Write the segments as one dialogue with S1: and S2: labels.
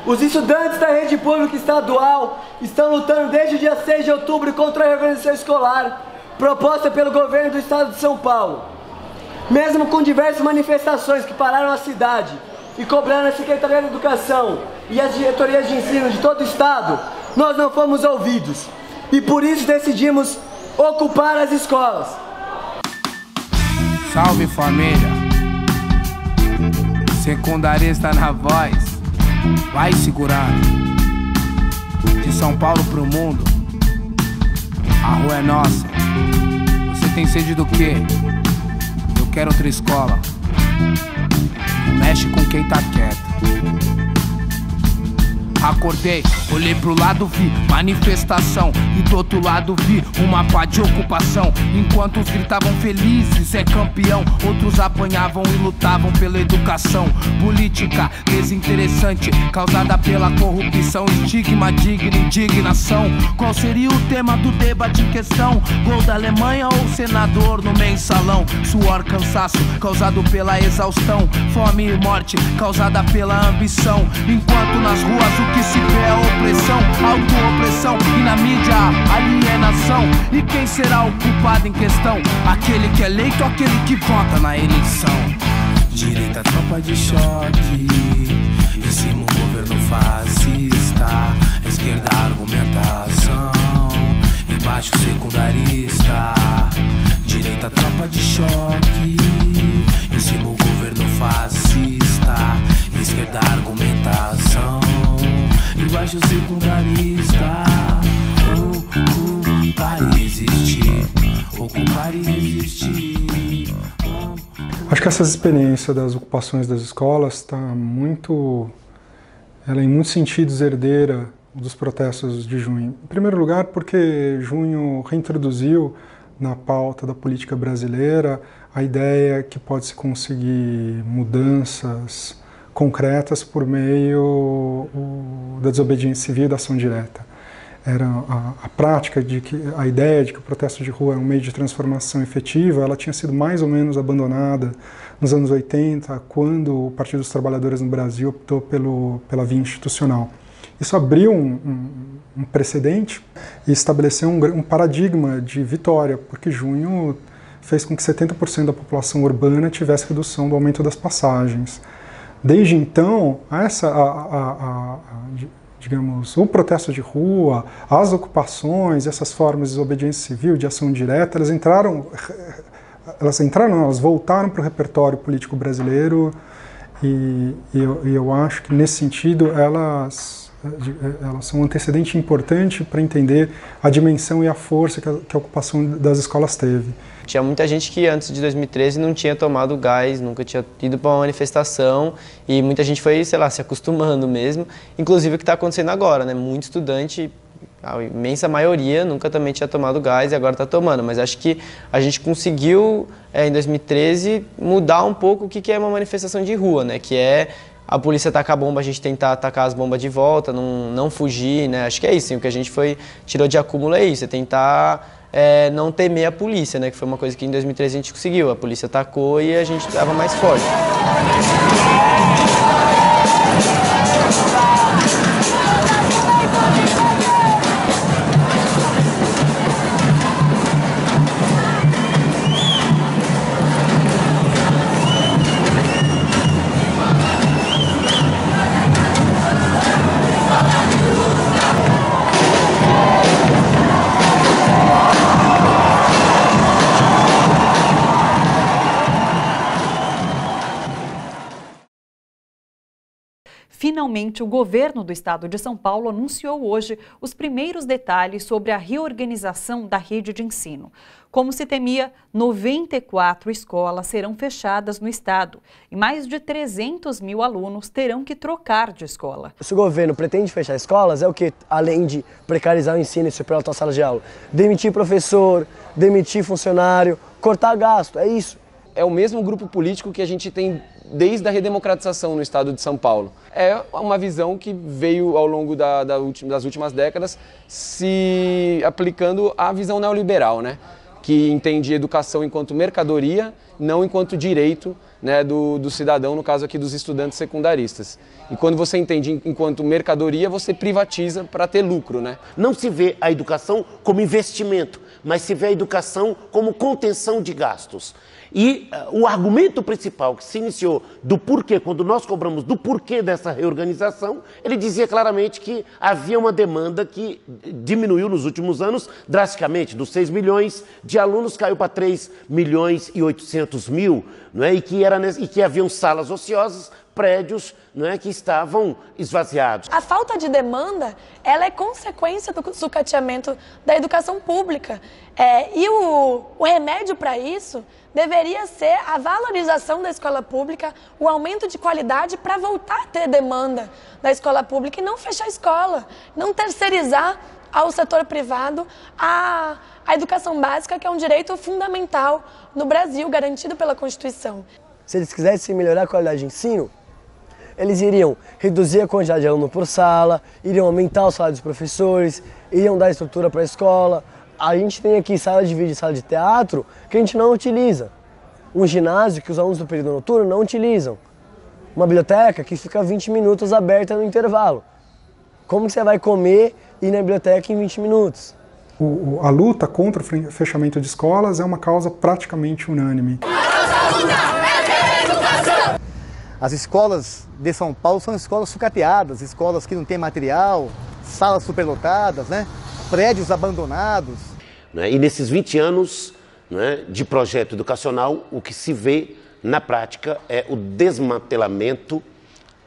S1: Os estudantes da rede pública estadual estão lutando desde o dia 6 de outubro contra a reorganização escolar proposta pelo governo do estado de São Paulo. Mesmo com diversas manifestações que pararam a cidade e cobrando a Secretaria da Educação e as diretorias de ensino de todo o estado, nós não fomos ouvidos. E por isso decidimos ocupar as escolas.
S2: Salve família, secundarista na voz, vai segurando. De São Paulo pro mundo, a rua é nossa. Você tem sede do quê? Eu quero outra escola. Mexe com quem tá quieto. Acordei, olhei pro lado, vi manifestação e do outro lado vi uma pá de ocupação. Enquanto uns gritavam felizes, é campeão, outros apanhavam e lutavam pela educação. Política desinteressante, causada pela corrupção, estigma, digna, indignação. Qual seria o tema do debate em questão? Gol da Alemanha ou senador no mensalão? Suor, cansaço, causado pela exaustão. Fome e morte, causada pela ambição. Enquanto nas ruas o que se vê é opressão, auto-opressão e na mídia alienação. E quem será o culpado em questão? Aquele que é eleito ou aquele que vota na eleição? Direita, tropa de choque, em cima o governo fascista. Esquerda, argumentação, embaixo secundarista. Direita, tropa de choque, em cima o governo fascista. Esquerda, argumentação, embaixo secundarista. Ocupar e resistir, ocupar e resistir.
S3: Acho que essa experiência das ocupações das escolas ela é em muitos sentidos herdeira dos protestos de junho. Em primeiro lugar, porque junho reintroduziu na pauta da política brasileira a ideia que pode-se conseguir mudanças concretas por meio da desobediência civil e da ação direta. Era a prática a ideia de que o protesto de rua é um meio de transformação efetiva, ela tinha sido mais ou menos abandonada nos anos 80, quando o Partido dos Trabalhadores no Brasil optou pela via institucional. Isso abriu um precedente e estabeleceu um paradigma de vitória, porque junho fez com que 70% da população urbana tivesse redução do aumento das passagens. Desde então, digamos, o protesto de rua, as ocupações, essas formas de desobediência civil, de ação direta, elas voltaram para o repertório político brasileiro e eu acho que, nesse sentido, elas são um antecedente importante para entender a dimensão e a força que a ocupação das escolas teve.
S4: Tinha muita gente que antes de 2013 não tinha tomado gás, nunca tinha ido para uma manifestação e muita gente foi, sei lá, se acostumando mesmo. Inclusive o que está acontecendo agora, né? Muito estudante, a imensa maioria, nunca também tinha tomado gás e agora está tomando. Mas acho que a gente conseguiu, em 2013, mudar um pouco o que é uma manifestação de rua, né? Que é a polícia tacar a bomba, a gente tentar atacar as bombas de volta, não fugir, né? Acho que é isso, o que a gente tirou de acúmulo é isso, é tentar não temer a polícia, né? Que foi uma coisa que em 2013 a gente conseguiu, a polícia atacou e a gente estava mais forte.
S5: Finalmente, o governo do estado de São Paulo anunciou hoje os primeiros detalhes sobre a reorganização da rede de ensino. Como se temia, 94 escolas serão fechadas no estado e mais de 300 mil alunos terão que trocar de escola.
S6: Se o governo pretende fechar escolas, é o que, além de precarizar o ensino e superlotar a sala de aula? Demitir professor, demitir funcionário, cortar gasto, é isso.
S7: É o mesmo grupo político que a gente tem desde a redemocratização no estado de São Paulo. É uma visão que veio ao longo das últimas décadas se aplicando à visão neoliberal, né? Que entende educação enquanto mercadoria não enquanto direito, né, do cidadão, no caso aqui dos estudantes secundaristas. E quando você entende enquanto mercadoria, você privatiza para ter lucro, né?
S8: Não se vê a educação como investimento, mas se vê a educação como contenção de gastos. E o argumento principal que se iniciou do porquê, quando nós cobramos do porquê dessa reorganização, ele dizia claramente que havia uma demanda que diminuiu nos últimos anos drasticamente, dos 6 milhões de alunos caiu para 3 milhões e 800 mil, não é? E que haviam salas ociosas, prédios, não é, que estavam esvaziados.
S9: A falta de demanda, ela é consequência do sucateamento da educação pública. E o remédio para isso deveria ser a valorização da escola pública, o aumento de qualidade para voltar a ter demanda da escola pública e não fechar a escola, não terceirizar ao setor privado a educação básica, que é um direito fundamental no Brasil, garantido pela Constituição.
S6: Se eles quisessem melhorar a qualidade de ensino, eles iriam reduzir a quantidade de aluno por sala, iriam aumentar o salário dos professores, iriam dar estrutura para a escola. A gente tem aqui sala de vídeo e sala de teatro que a gente não utiliza. Um ginásio que os alunos do período noturno não utilizam. Uma biblioteca que fica 20 minutos aberta no intervalo. Como que você vai comer e ir na biblioteca em 20 minutos?
S3: A luta contra o fechamento de escolas é uma causa praticamente unânime.
S10: As escolas de São Paulo são escolas sucateadas, escolas que não têm material, salas superlotadas, né? Prédios abandonados.
S8: E nesses 20 anos, né, de projeto educacional, o que se vê na prática é o desmantelamento,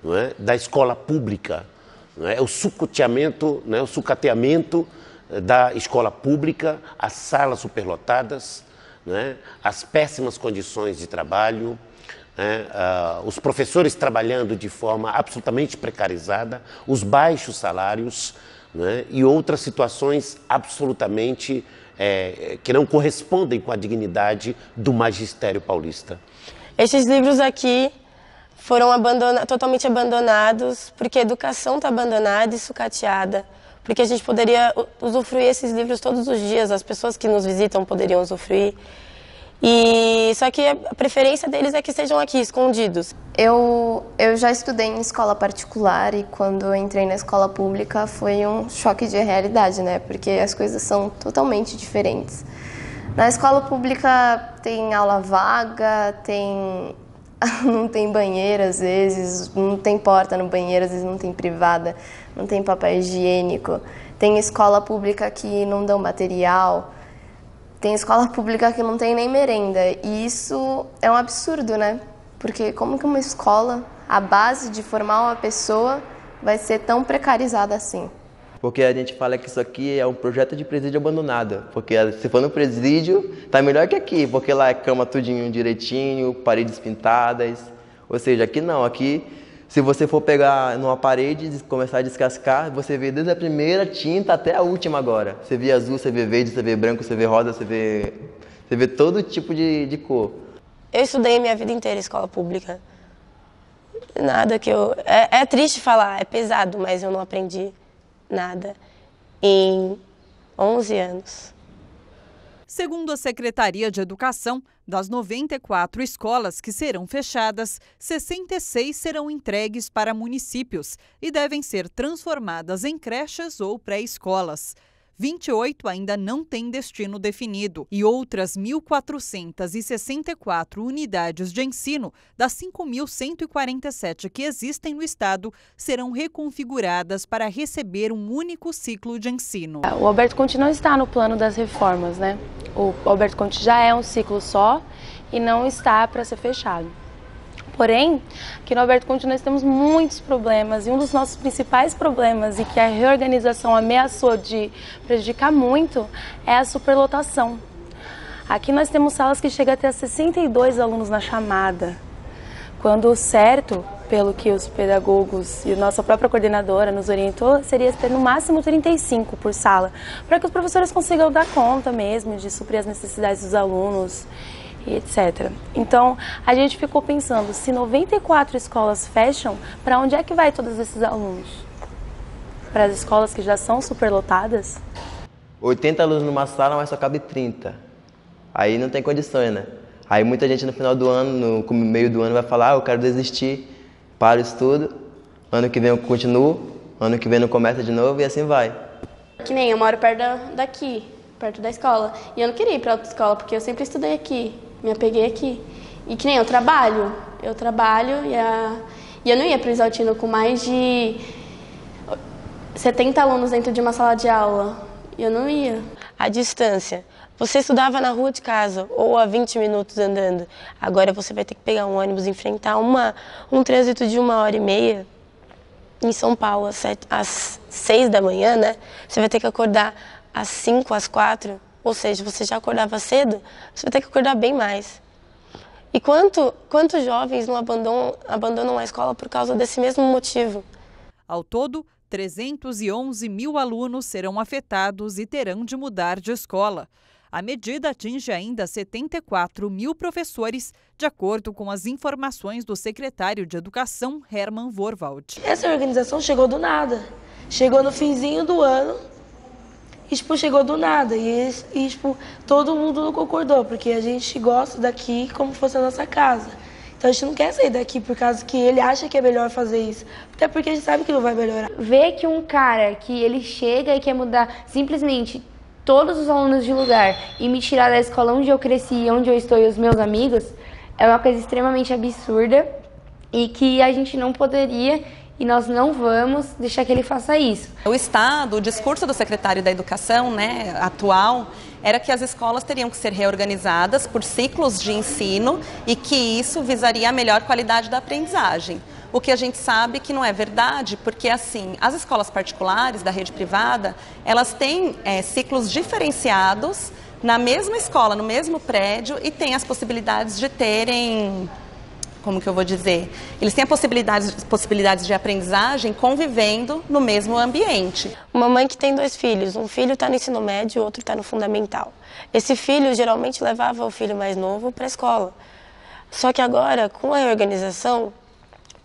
S8: não é, da escola pública, não é, o sucateamento, né, o sucateamento da escola pública, as salas superlotadas, né, as péssimas condições de trabalho, os professores trabalhando de forma absolutamente precarizada, os baixos salários, né, e outras situações absolutamente que não correspondem com a dignidade do magistério paulista.
S11: Estes livros aqui foram totalmente abandonados porque a educação está abandonada e sucateada, porque a gente poderia usufruir esses livros todos os dias, as pessoas que nos visitam poderiam usufruir. Só que a preferência deles é que estejam aqui, escondidos.
S12: Eu já estudei em escola particular e quando eu entrei na escola pública foi um choque de realidade, né? Porque as coisas são totalmente diferentes. Na escola pública tem aula vaga, não tem banheiro às vezes, não tem porta no banheiro, às vezes não tem privada, não tem papel higiênico. Tem escola pública que não dão material. Tem escola pública que não tem nem merenda, e isso é um absurdo, né? Porque como que uma escola, a base de formar uma pessoa, vai ser tão precarizada assim?
S13: Porque a gente fala que isso aqui é um projeto de presídio abandonado, porque se for no presídio, tá melhor que aqui, porque lá é cama tudinho direitinho, paredes pintadas, ou seja, aqui não, aqui se você for pegar numa parede e começar a descascar, você vê desde a primeira tinta até a última agora. Você vê azul, você vê verde, você vê branco, você vê rosa, você vê todo tipo de cor.
S11: Eu estudei a minha vida inteira em escola pública. Nada que eu... É triste falar, é pesado, mas eu não aprendi nada em 11 anos.
S5: Segundo a Secretaria de Educação, das 94 escolas que serão fechadas, 66 serão entregues para municípios e devem ser transformadas em creches ou pré-escolas. 28 ainda não têm destino definido e outras 1.464 unidades de ensino das 5.147 que existem no estado serão reconfiguradas para receber um único ciclo de ensino.
S14: O Alberto Conte não está no plano das reformas, né? O Alberto Conte já é um ciclo só e não está para ser fechado. Porém, aqui no Alberto Conte nós temos muitos problemas e um dos nossos principais problemas e que a reorganização ameaçou de prejudicar muito é a superlotação. Aqui nós temos salas que chegam até 62 alunos na chamada, quando o certo, pelo que os pedagogos e a nossa própria coordenadora nos orientou, seria ter no máximo 35 por sala, para que os professores consigam dar conta mesmo de suprir as necessidades dos alunos, e etc. Então, a gente ficou pensando, se 94 escolas fecham, para onde é que vai todos esses alunos? Para as escolas que já são superlotadas?
S13: 80 alunos numa sala, mas só cabe 30. Aí não tem condições, né? Aí muita gente no final do ano, no meio do ano, vai falar, eu quero desistir, para o estudo, ano que vem eu continuo, ano que vem não começa de novo e assim vai.
S15: Que nem eu moro perto daqui, perto da escola, e eu não queria ir para outra escola, porque eu sempre estudei aqui, me apeguei aqui. E que nem eu trabalho e eu não ia para o Exaltino com mais de 70 alunos dentro de uma sala de aula, e eu não ia.
S11: A distância. Você estudava na rua de casa ou a 20 minutos andando. Agora você vai ter que pegar um ônibus e enfrentar um trânsito de 1h30 em São Paulo às 6 da manhã, né? Você vai ter que acordar às 5, às 4. Ou seja, você já acordava cedo, você vai ter que acordar bem mais. E quantos jovens não abandonam a escola por causa desse mesmo motivo?
S5: Ao todo, 311 mil alunos serão afetados e terão de mudar de escola. A medida atinge ainda 74 mil professores, de acordo com as informações do secretário de Educação, Hermann Vorwald.
S9: Essa organização chegou do nada. Chegou no finzinho do ano e chegou do nada. E todo mundo não concordou, porque a gente gosta daqui como se fosse a nossa casa. Então a gente não quer sair daqui por causa que ele acha que é melhor fazer isso. Até porque a gente sabe que não vai melhorar.
S16: Ver que um cara que ele chega e quer mudar simplesmente todos os alunos de lugar e me tirar da escola onde eu cresci, onde eu estou e os meus amigos, é uma coisa extremamente absurda e que a gente não poderia e nós não vamos deixar que ele faça isso.
S17: O discurso do secretário da Educação, atual, era que as escolas teriam que ser reorganizadas por ciclos de ensino e que isso visaria a melhor qualidade da aprendizagem. O que a gente sabe que não é verdade, porque assim, as escolas particulares da rede privada, elas têm ciclos diferenciados na mesma escola, no mesmo prédio, e têm as possibilidades de terem, como que eu vou dizer, eles têm a possibilidades de aprendizagem convivendo no mesmo ambiente.
S11: Uma mãe que tem 2 filhos, um filho está no ensino médio, o outro está no fundamental. Esse filho geralmente levava o filho mais novo para a escola. Só que agora, com a reorganização,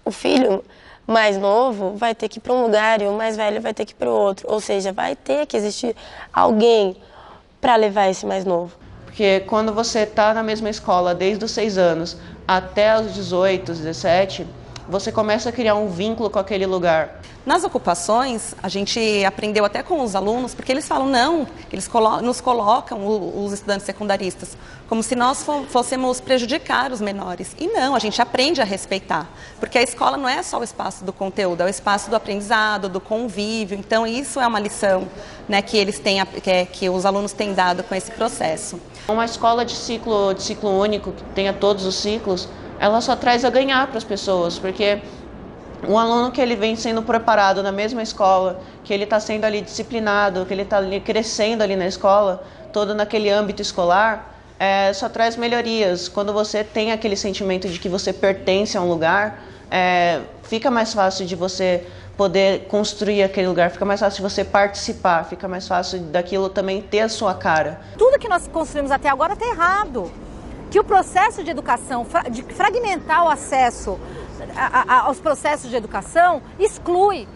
S11: o filho mais novo vai ter que ir para um lugar e o mais velho vai ter que ir para o outro. Ou seja, vai ter que existir alguém para levar esse mais novo.
S18: Porque quando você está na mesma escola desde os 6 anos até os 18, 17, você começa a criar um vínculo com aquele lugar.
S17: Nas ocupações, a gente aprendeu até com os alunos, porque eles falam não, eles nos colocam, os estudantes secundaristas, como se nós fôssemos prejudicar os menores. E não, a gente aprende a respeitar, porque a escola não é só o espaço do conteúdo, é o espaço do aprendizado, do convívio. Então isso é uma lição, que eles têm, que os alunos têm dado com esse processo.
S18: Uma escola de ciclo único, que tenha todos os ciclos, ela só traz a ganhar para as pessoas, porque um aluno que ele vem sendo preparado na mesma escola, que ele está sendo ali disciplinado, que ele está crescendo ali na escola, todo naquele âmbito escolar, só traz melhorias. Quando você tem aquele sentimento de que você pertence a um lugar, fica mais fácil de você poder construir aquele lugar, fica mais fácil de você participar, fica mais fácil daquilo também ter a sua cara.
S19: Tudo que nós construímos até agora está errado. Que o processo de educação, de fragmentar o acesso aos processos de educação, exclui.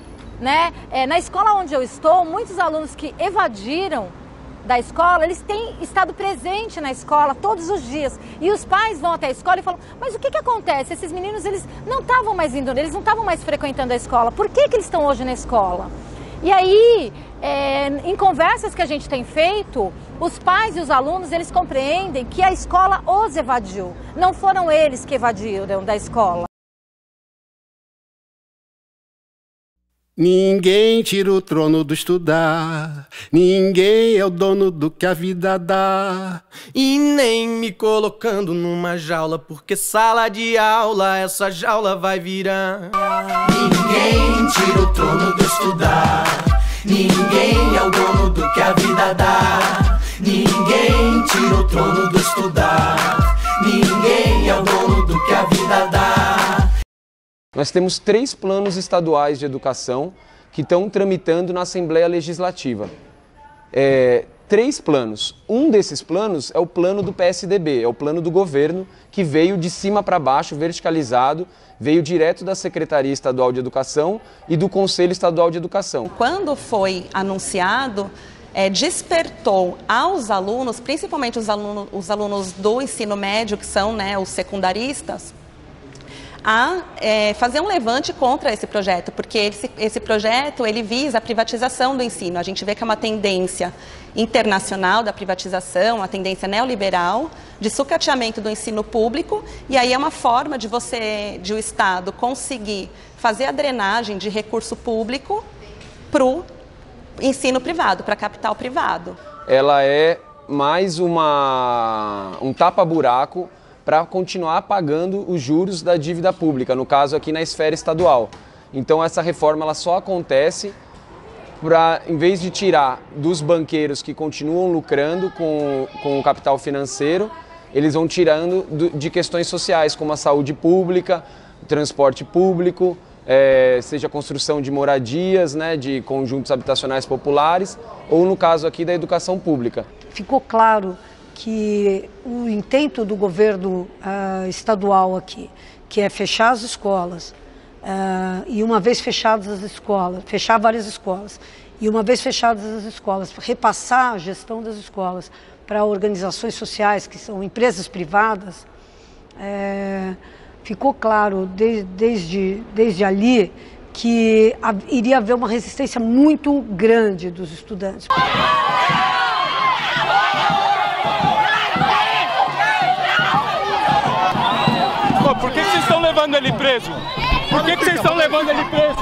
S19: Na escola onde eu estou, muitos alunos que evadiram da escola, eles têm estado presente na escola todos os dias. E os pais vão até a escola e falam, mas o que acontece? Esses meninos, eles não estavam mais indo, eles não estavam mais frequentando a escola. Por que eles estão hoje na escola? E aí, em conversas que a gente tem feito, os pais e os alunos, eles compreendem que a escola os evadiu. Não foram eles que evadiram da escola.
S20: Ninguém tira o trono do estudar, ninguém é o dono do que a vida dá. E nem me colocando numa jaula, porque sala de aula essa jaula vai virar.
S2: Ninguém tira o trono do estudar, ninguém é o dono do que a vida dá. Ninguém tira o trono do estudar, ninguém é o dono do que a vida dá.
S7: Nós temos 3 planos estaduais de educação que estão tramitando na Assembleia Legislativa. 3 planos. Um desses planos é o plano do PSDB, é o plano do governo, que veio de cima para baixo, verticalizado, veio direto da Secretaria Estadual de Educação e do Conselho Estadual de Educação.
S17: Quando foi anunciado, despertou aos alunos, principalmente os alunos do ensino médio, que são, né, os secundaristas, a fazer um levante contra esse projeto, porque esse projeto ele visa a privatização do ensino. A gente vê que é uma tendência internacional da privatização, uma tendência neoliberal de sucateamento do ensino público, e aí é uma forma de o Estado conseguir fazer a drenagem de recurso público para o ensino privado, para capital privado.
S7: Ela é mais um tapa-buraco para continuar pagando os juros da dívida pública, no caso aqui na esfera estadual. Então essa reforma ela só acontece para, em vez de tirar dos banqueiros que continuam lucrando com o capital financeiro, eles vão tirando de questões sociais, como a saúde pública, transporte público, seja a construção de moradias, né, de conjuntos habitacionais populares, ou no caso aqui da educação pública.
S21: Ficou claro que o intento do governo estadual aqui, que é fechar as escolas, e uma vez fechadas as escolas, fechar várias escolas, e uma vez fechadas as escolas, repassar a gestão das escolas para organizações sociais, que são empresas privadas, ficou claro desde ali que iria haver uma resistência muito grande dos estudantes.
S22: Por que vocês estão levando ele preso? Por que vocês estão levando ele preso?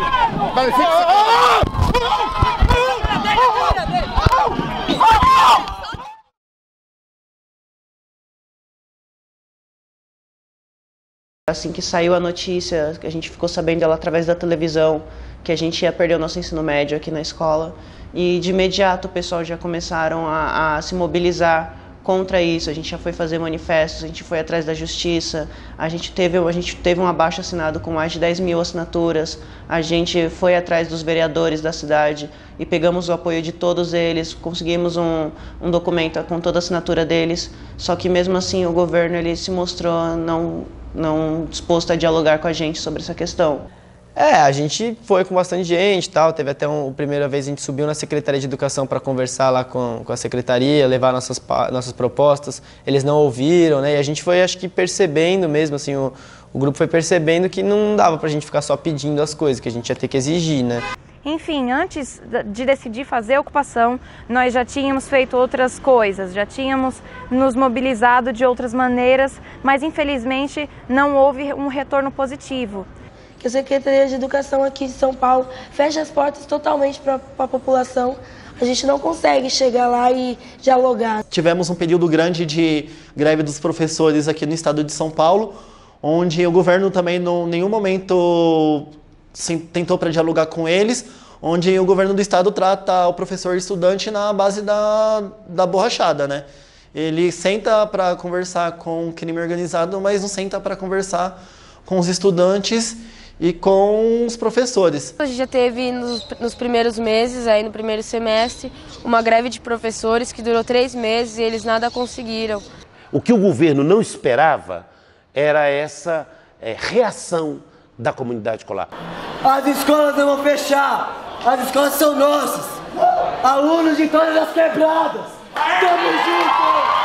S18: Assim que saiu a notícia, que a gente ficou sabendo dela através da televisão, que a gente ia perder o nosso ensino médio aqui na escola, e de imediato o pessoal já começaram a se mobilizar contra isso. A gente já foi fazer manifestos, a gente foi atrás da justiça, a gente teve um abaixo assinado com mais de 10 mil assinaturas, a gente foi atrás dos vereadores da cidade e pegamos o apoio de todos eles, conseguimos um documento com toda a assinatura deles, só que mesmo assim o governo ele se mostrou não disposto a dialogar com a gente sobre essa questão.
S4: A gente foi com bastante gente e tal, teve até a primeira vez a gente subiu na Secretaria de Educação para conversar lá com a Secretaria, levar nossas propostas, eles não ouviram, né, e a gente foi, acho que, percebendo mesmo, assim, o grupo foi percebendo que não dava pra gente ficar só pedindo as coisas, que a gente ia ter que exigir, né.
S23: Enfim, antes de decidir fazer a ocupação, nós já tínhamos feito outras coisas, já tínhamos nos mobilizado de outras maneiras, mas infelizmente não houve um retorno positivo.
S24: Que a Secretaria de Educação aqui de São Paulo fecha as portas totalmente para a população. A gente não consegue chegar lá e dialogar.
S25: Tivemos um período grande de greve dos professores aqui no estado de São Paulo, onde o governo também em nenhum momento tentou para dialogar com eles, onde o governo do estado trata o professor e estudante na base da borrachada, né? Ele senta para conversar com o crime organizado, mas não senta para conversar com os estudantes e com os professores.
S11: A gente já teve nos primeiros meses, aí no primeiro semestre, uma greve de professores que durou 3 meses e eles nada conseguiram.
S8: O que o governo não esperava era essa reação da comunidade escolar.
S1: As escolas não vão fechar, as escolas são nossas, alunos de todas as quebradas, tamo junto!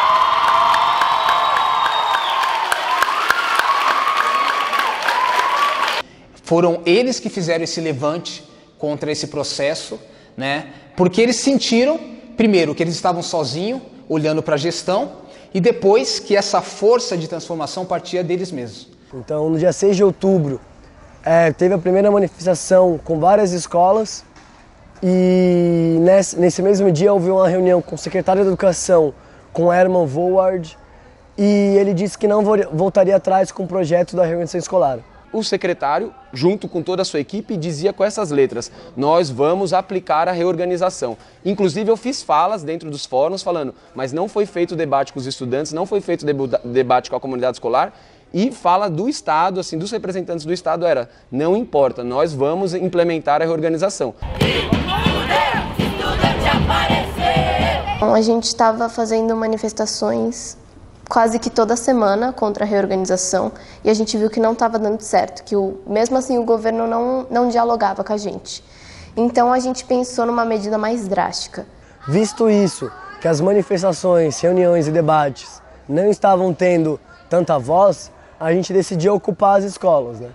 S2: Foram eles que fizeram esse levante contra esse processo, né? Porque eles sentiram, primeiro, que eles estavam sozinhos, olhando para a gestão, e depois que essa força de transformação partia deles mesmos.
S6: Então, no dia 6 de outubro, teve a primeira manifestação com várias escolas, e nesse mesmo dia houve uma reunião com o secretário de Educação, com Herman Voard, e ele disse que não voltaria atrás com o projeto da reorganização escolar.
S7: O secretário, junto com toda a sua equipe, dizia com essas letras: nós vamos aplicar a reorganização. Inclusive eu fiz falas dentro dos fóruns falando, mas não foi feito debate com os estudantes, não foi feito debate com a comunidade escolar, e fala do Estado, assim, dos representantes do Estado era: não importa, nós vamos implementar a reorganização.
S12: A gente estava fazendo manifestações quase que toda semana contra a reorganização e a gente viu que não estava dando certo, que mesmo assim o governo não dialogava com a gente. Então a gente pensou numa medida mais drástica.
S6: Visto isso, que as manifestações, reuniões e debates não estavam tendo tanta voz, a gente decidiu ocupar as escolas, né?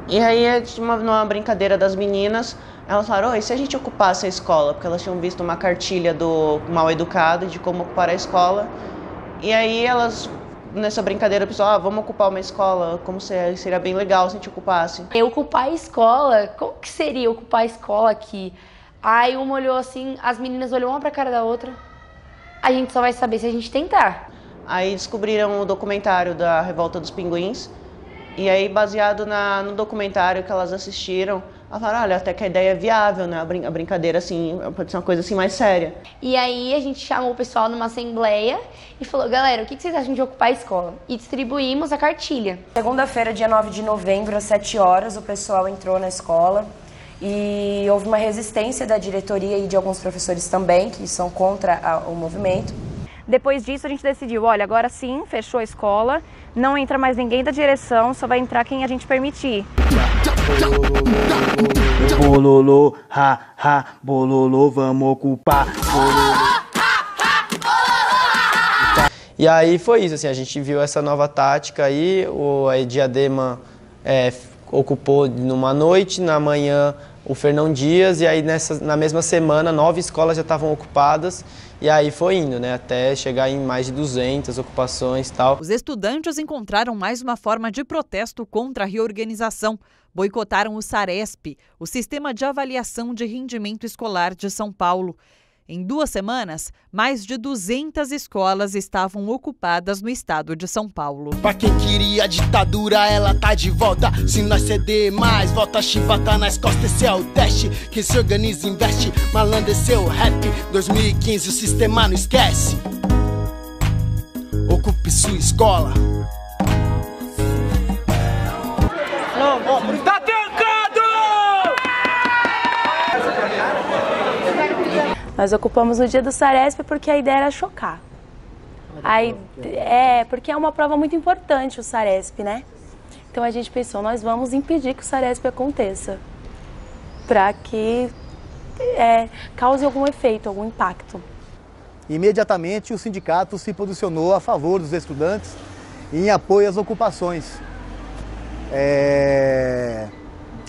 S18: E aí, numa brincadeira das meninas, elas falaram, e se a gente ocupasse a escola? Porque elas tinham visto uma cartilha do Mal Educado de como ocupar a escola. E aí elas, nessa brincadeira, pessoal, vamos ocupar uma escola, como seria bem legal se a gente ocupasse.
S16: Ocupar a escola? Como que seria ocupar a escola aqui? Aí uma olhou assim, as meninas olhou uma pra cara da outra. A gente só vai saber se a gente tentar.
S18: Aí descobriram o documentário da Revolta dos Pinguins. E aí, baseado no documentário que elas assistiram, elas falaram, olha, até que a ideia é viável, né? A brincadeira, assim, pode ser uma coisa assim mais séria.
S16: E aí a gente chamou o pessoal numa assembleia e falou, galera, o que vocês acham de ocupar a escola? E distribuímos a cartilha.
S3: Segunda-feira, dia 9 de novembro, às 7 horas, o pessoal entrou na escola e houve uma resistência da diretoria e de alguns professores também, que são contra o movimento.
S23: Depois disso, a gente decidiu, olha, agora sim, fechou a escola, não entra mais ninguém da direção, só vai entrar quem a gente permitir.
S10: Bololô, ha, ha, bololô, vamos ocupar, bololô.
S4: E aí foi isso, assim, a gente viu essa nova tática aí, a Diadema ocupou numa noite, na manhã o Fernão Dias, e aí na mesma semana 9 escolas já estavam ocupadas, e aí foi indo, né, até chegar em mais de 200 ocupações e tal.
S5: Os estudantes encontraram mais uma forma de protesto contra a reorganização. Boicotaram o SARESP, o Sistema de Avaliação de Rendimento Escolar de São Paulo. Em 2 semanas, mais de 200 escolas estavam ocupadas no estado de São Paulo.
S20: Pra quem queria ditadura, ela tá de volta. Se nós ceder mais, volta a chibata nas costas. Esse é o teste, quem se organiza investe. Malandro, esse é o rap. 2015 o sistema não esquece. Ocupe sua escola. Tá trancado!
S3: Nós ocupamos no dia do SARESP porque a ideia era chocar. Porque é uma prova muito importante o SARESP, né? Então a gente pensou, nós vamos impedir que o SARESP aconteça, para que cause algum efeito, algum impacto.
S13: Imediatamente o sindicato se posicionou a favor dos estudantes em apoio às ocupações.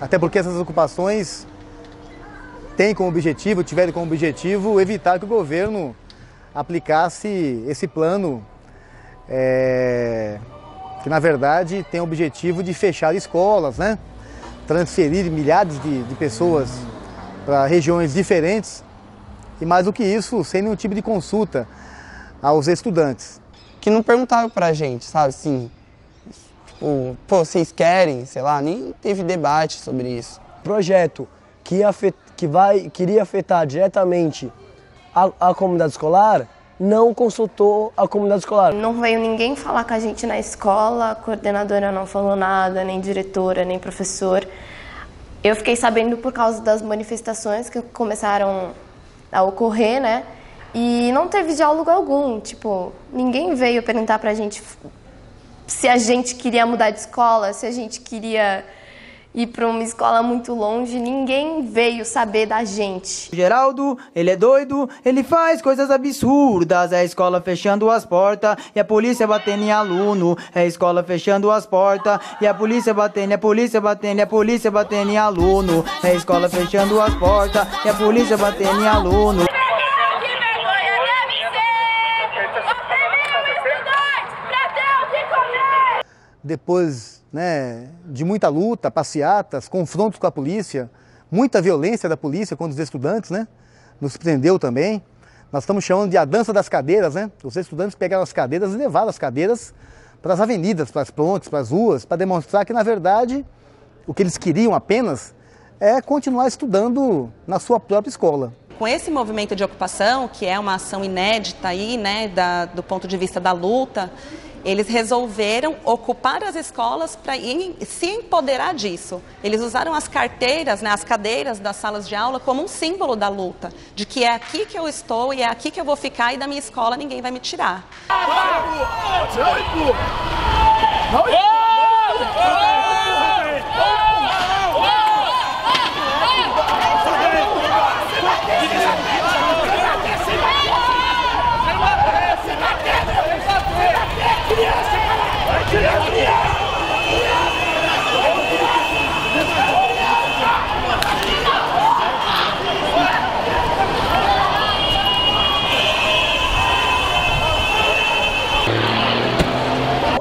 S13: Até porque essas ocupações tiveram como objetivo evitar que o governo aplicasse esse plano que na verdade tem o objetivo de fechar escolas, né? Transferir milhares de pessoas para regiões diferentes e mais do que isso, sem nenhum tipo de consulta aos estudantes.
S14: Que não perguntaram pra gente, sabe, assim, tipo, pô, vocês querem, sei lá, nem teve debate sobre isso.
S6: Projeto que queria afetar diretamente a comunidade escolar, não consultou a comunidade escolar.
S12: Não veio ninguém falar com a gente na escola, a coordenadora não falou nada, nem diretora, nem professor. Eu fiquei sabendo por causa das manifestações que começaram a ocorrer, né? E não teve diálogo algum, tipo, ninguém veio perguntar pra gente se a gente queria mudar de escola, se a gente queria ir para uma escola muito longe, ninguém veio saber da gente.
S15: O Geraldo, ele é doido, ele faz coisas absurdas, é a escola fechando as portas e a polícia batendo em aluno, é a escola fechando as portas e a polícia batendo, e a polícia batendo, e a polícia batendo em aluno, é a escola fechando as portas e a polícia batendo em aluno.
S13: Depois, né, de muita luta, passeatas, confrontos com a polícia, muita violência da polícia contra os estudantes, né, nos prendeu também. Nós estamos chamando de a dança das cadeiras, né? Os estudantes pegaram as cadeiras e levaram as cadeiras para as avenidas, para as pontes, para as ruas, para demonstrar que, na verdade, o que eles queriam apenas é continuar estudando na sua própria escola.
S17: Com esse movimento de ocupação, que é uma ação inédita aí, né, do ponto de vista da luta, Eles resolveram ocupar as escolas para se empoderar disso. Eles usaram as carteiras, né, as cadeiras das salas de aula como um símbolo da luta, de que é aqui que eu estou e é aqui que eu vou ficar e da minha escola ninguém vai me tirar.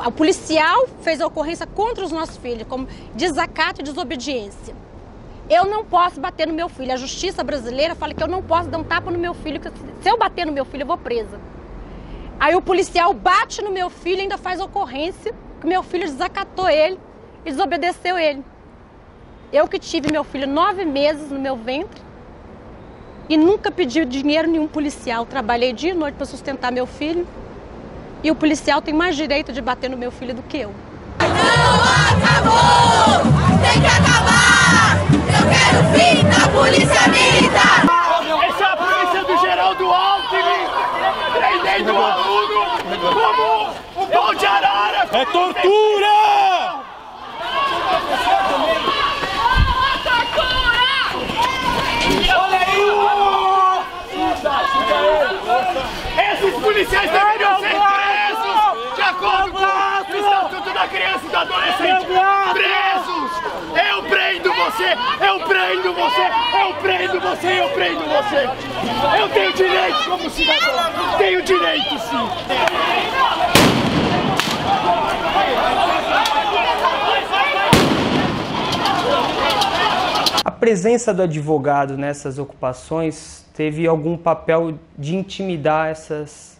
S9: O policial fez a ocorrência contra os nossos filhos, como desacato e desobediência. Eu não posso bater no meu filho. A justiça brasileira fala que eu não posso dar um tapa no meu filho, que se eu bater no meu filho eu vou presa. Aí o policial bate no meu filho e ainda faz ocorrência que meu filho desacatou ele e desobedeceu ele. Eu que tive meu filho 9 meses no meu ventre e nunca pedi dinheiro nenhum policial. Trabalhei dia e noite para sustentar meu filho e o policial tem mais direito de bater no meu filho do que eu.
S19: Não acabou! Tem que acabar! Eu quero o fim da polícia militar!
S21: Essa é a polícia do Geraldo Alckmin, prendendo o aluno como o pau de arara! É tortura! Olha aí! Esses policiais deveriam ser presos de acordo com o Estatuto da Criança e do Adolescente! Presos! Eu prendo você! Eu prendo você! Eu prendo você! Eu prendo você! Eu tenho direito como cidadão! Tenho direito, sim!
S22: A presença do advogado nessas ocupações teve algum papel de intimidar essas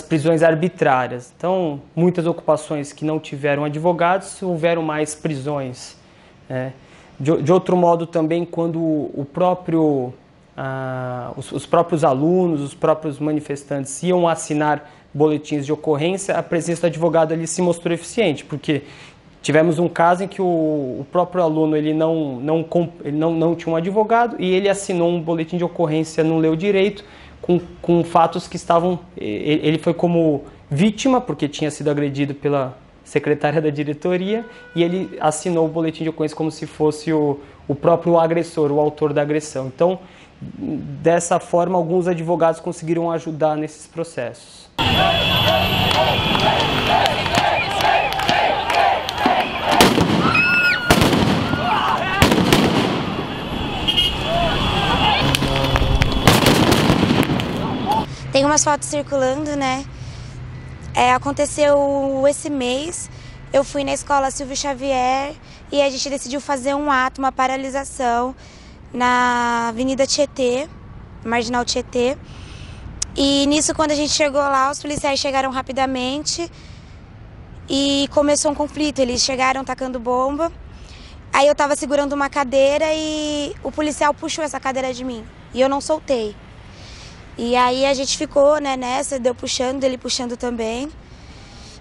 S22: prisões arbitrárias. Então, muitas ocupações que não tiveram advogados, houveram mais prisões. De outro modo, também, quando os próprios alunos, os próprios manifestantes iam assinar boletins de ocorrência, a presença do advogado ali se mostrou eficiente, porque tivemos um caso em que o próprio aluno ele não tinha um advogado e ele assinou um boletim de ocorrência, não leu direito, com fatos que estavam... Ele foi como vítima, porque tinha sido agredido pela secretária da diretoria, e ele assinou o boletim de ocorrência como se fosse o próprio agressor, o autor da agressão. Então, dessa forma, alguns advogados conseguiram ajudar nesses processos.
S24: Tem umas fotos circulando, né? Aconteceu esse mês, eu fui na escola Silvio Xavier e a gente decidiu fazer um ato, uma paralisação na Avenida Tietê, Marginal Tietê. E nisso, quando a gente chegou lá, os policiais chegaram rapidamente e começou um conflito. Eles chegaram tacando bomba. Aí eu tava segurando uma cadeira e o policial puxou essa cadeira de mim e eu não soltei. E aí a gente ficou, né, nessa, deu puxando, ele puxando também.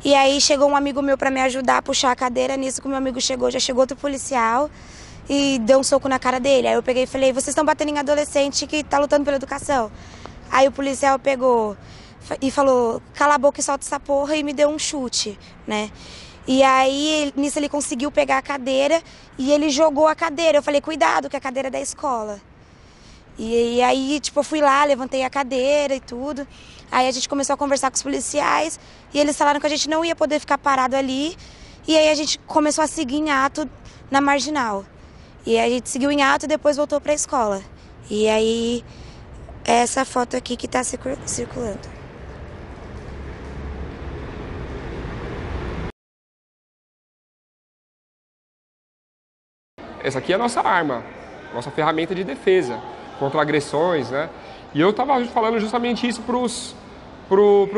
S24: E aí chegou um amigo meu para me ajudar a puxar a cadeira. Nisso que o meu amigo chegou, já chegou outro policial e deu um soco na cara dele. Aí eu peguei e falei, vocês estão batendo em adolescente que tá lutando pela educação. Aí o policial pegou e falou, cala a boca e solta essa porra, e me deu um chute, né? E aí nisso ele conseguiu pegar a cadeira e ele jogou a cadeira. Eu falei, cuidado, que a cadeira é da escola. E aí, tipo, eu fui lá, levantei a cadeira e tudo. Aí a gente começou a conversar com os policiais e eles falaram que a gente não ia poder ficar parado ali. E aí a gente começou a seguir em ato na Marginal. E aí a gente seguiu em ato e depois voltou para a escola. E aí, é essa foto aqui que está circulando.
S26: Essa aqui é a nossa arma, nossa ferramenta de defesa contra agressões, né? E eu estava falando justamente isso para os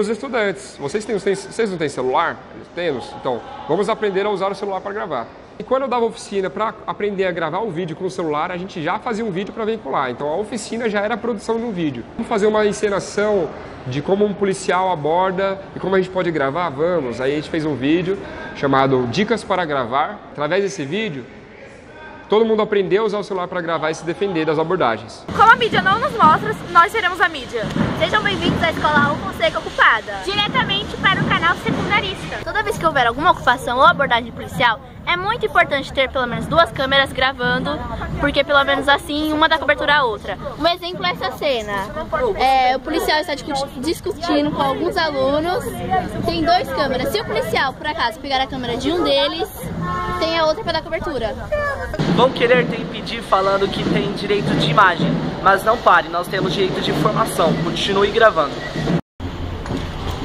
S26: estudantes. Vocês não têm celular? Temos? Então, vamos aprender a usar o celular para gravar. E quando eu dava oficina para aprender a gravar o vídeo com o celular, a gente já fazia um vídeo para veicular. Então a oficina já era a produção de um vídeo. Vamos fazer uma encenação de como um policial aborda e como a gente pode gravar? Vamos. Aí a gente fez um vídeo chamado Dicas para Gravar. Através desse vídeo, todo mundo aprendeu a usar o celular para gravar e se defender das abordagens.
S1: Como a mídia não nos mostra, nós seremos a mídia.
S2: Sejam bem-vindos à Escola Raul Fonseca Ocupada,
S1: diretamente para o canal Secundarista.
S2: Toda vez que houver alguma ocupação ou abordagem policial, é muito importante ter pelo menos 2 câmeras gravando, porque pelo menos assim uma dá cobertura à outra. Um exemplo é essa cena. O policial está discutindo com alguns alunos, tem 2 câmeras. Se o policial, por acaso, pegar a câmera de um deles, tem a outra para dar cobertura.
S7: Vão querer te impedir falando que tem direito de imagem, mas não pare, nós temos direito de informação. Continue gravando.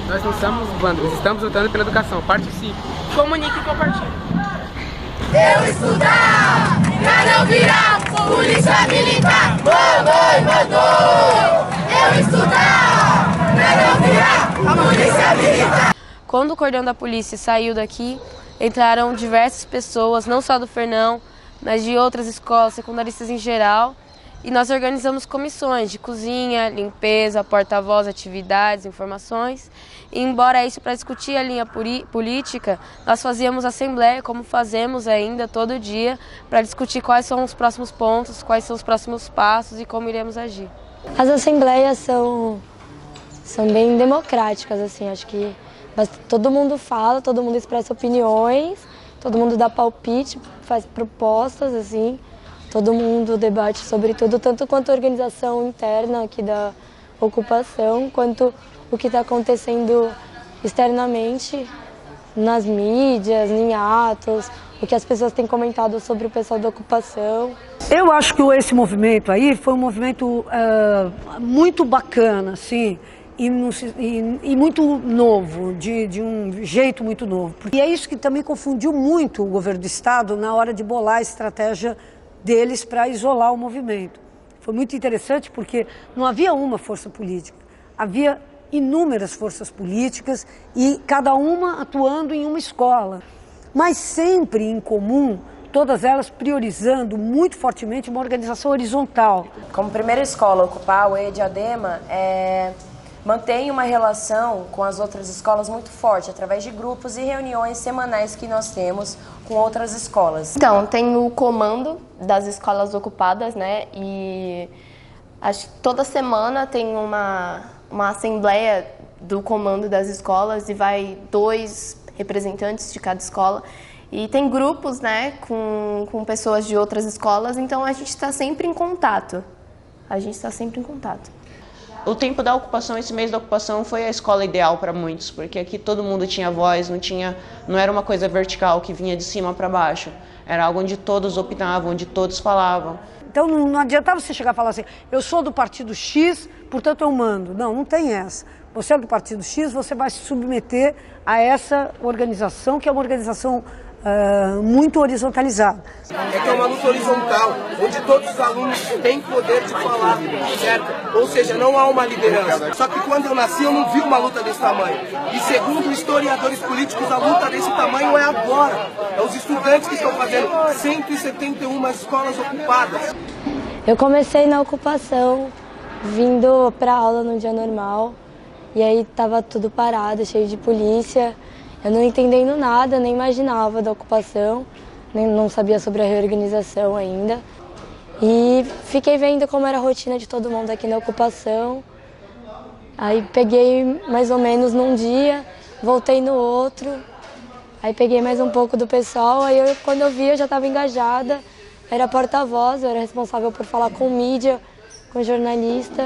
S8: Nós não somos vândalos, estamos lutando pela educação. Participe, comunique e compartilhe.
S19: Eu estudar pra não virar polícia militar. Mamãe mandou. Eu estudar pra não virar polícia militar.
S12: Quando o cordão da polícia saiu daqui, entraram diversas pessoas, não só do Fernão, mas de outras escolas, secundaristas em geral. E nós organizamos comissões de cozinha, limpeza, porta-voz, atividades, informações. E embora isso para discutir a linha política, nós fazíamos assembleia, como fazemos ainda todo dia, para discutir quais são os próximos pontos, quais são os próximos passos e como iremos agir.
S11: As assembleias são bem democráticas, assim, acho que todo mundo fala, todo mundo expressa opiniões, todo mundo dá palpite, faz propostas, assim. Todo mundo debate sobre tudo, tanto quanto a organização interna aqui da ocupação, quanto o que está acontecendo externamente nas mídias, em atos, o que as pessoas têm comentado sobre o pessoal da ocupação.
S25: Eu acho que esse movimento aí foi um movimento muito bacana, assim, e muito novo, de um jeito muito novo. E é isso que também confundiu muito o governo do Estado na hora de bolar a estratégia deles para isolar o movimento. Foi muito interessante porque não havia uma força política, havia inúmeras forças políticas e cada uma atuando em uma escola, mas sempre em comum, todas elas priorizando muito fortemente uma organização horizontal.
S27: Como primeira escola a ocupar, o EDIADEMA mantém uma relação com as outras escolas muito forte, através de grupos e reuniões semanais que nós temos com outras escolas.
S12: Então, tem o comando das escolas ocupadas, né? E acho que toda semana tem uma assembleia do comando das escolas e vai 2 representantes de cada escola. E tem grupos, né, com pessoas de outras escolas, então a gente está sempre em contato.
S18: O tempo da ocupação, esse mês da ocupação, foi a escola ideal para muitos, porque aqui todo mundo tinha voz, não era uma coisa vertical que vinha de cima para baixo. Era algo onde todos opinavam, onde todos falavam.
S25: Então não adiantava você chegar e falar assim, eu sou do partido X, portanto eu mando. Não tem essa. Você é do partido X, você vai se submeter a essa organização, que é uma organização muito horizontalizada.
S28: É que é uma luta horizontal, onde todos os alunos têm poder de falar, certo? Ou seja, não há uma liderança. Só que quando eu nasci, eu não vi uma luta desse tamanho. E segundo historiadores políticos, a luta desse tamanho é agora. É os estudantes que estão fazendo 171 escolas ocupadas.
S11: Eu comecei na ocupação, vindo para aula no dia normal, e aí estava tudo parado, cheio de polícia. Eu não entendendo nada, nem imaginava da ocupação, não sabia sobre a reorganização ainda. E fiquei vendo como era a rotina de todo mundo aqui na ocupação. Aí peguei mais ou menos num dia, voltei no outro. Aí peguei mais um pouco do pessoal, aí quando eu vi eu já estava engajada. Era porta-voz, eu era responsável por falar com mídia, com jornalista.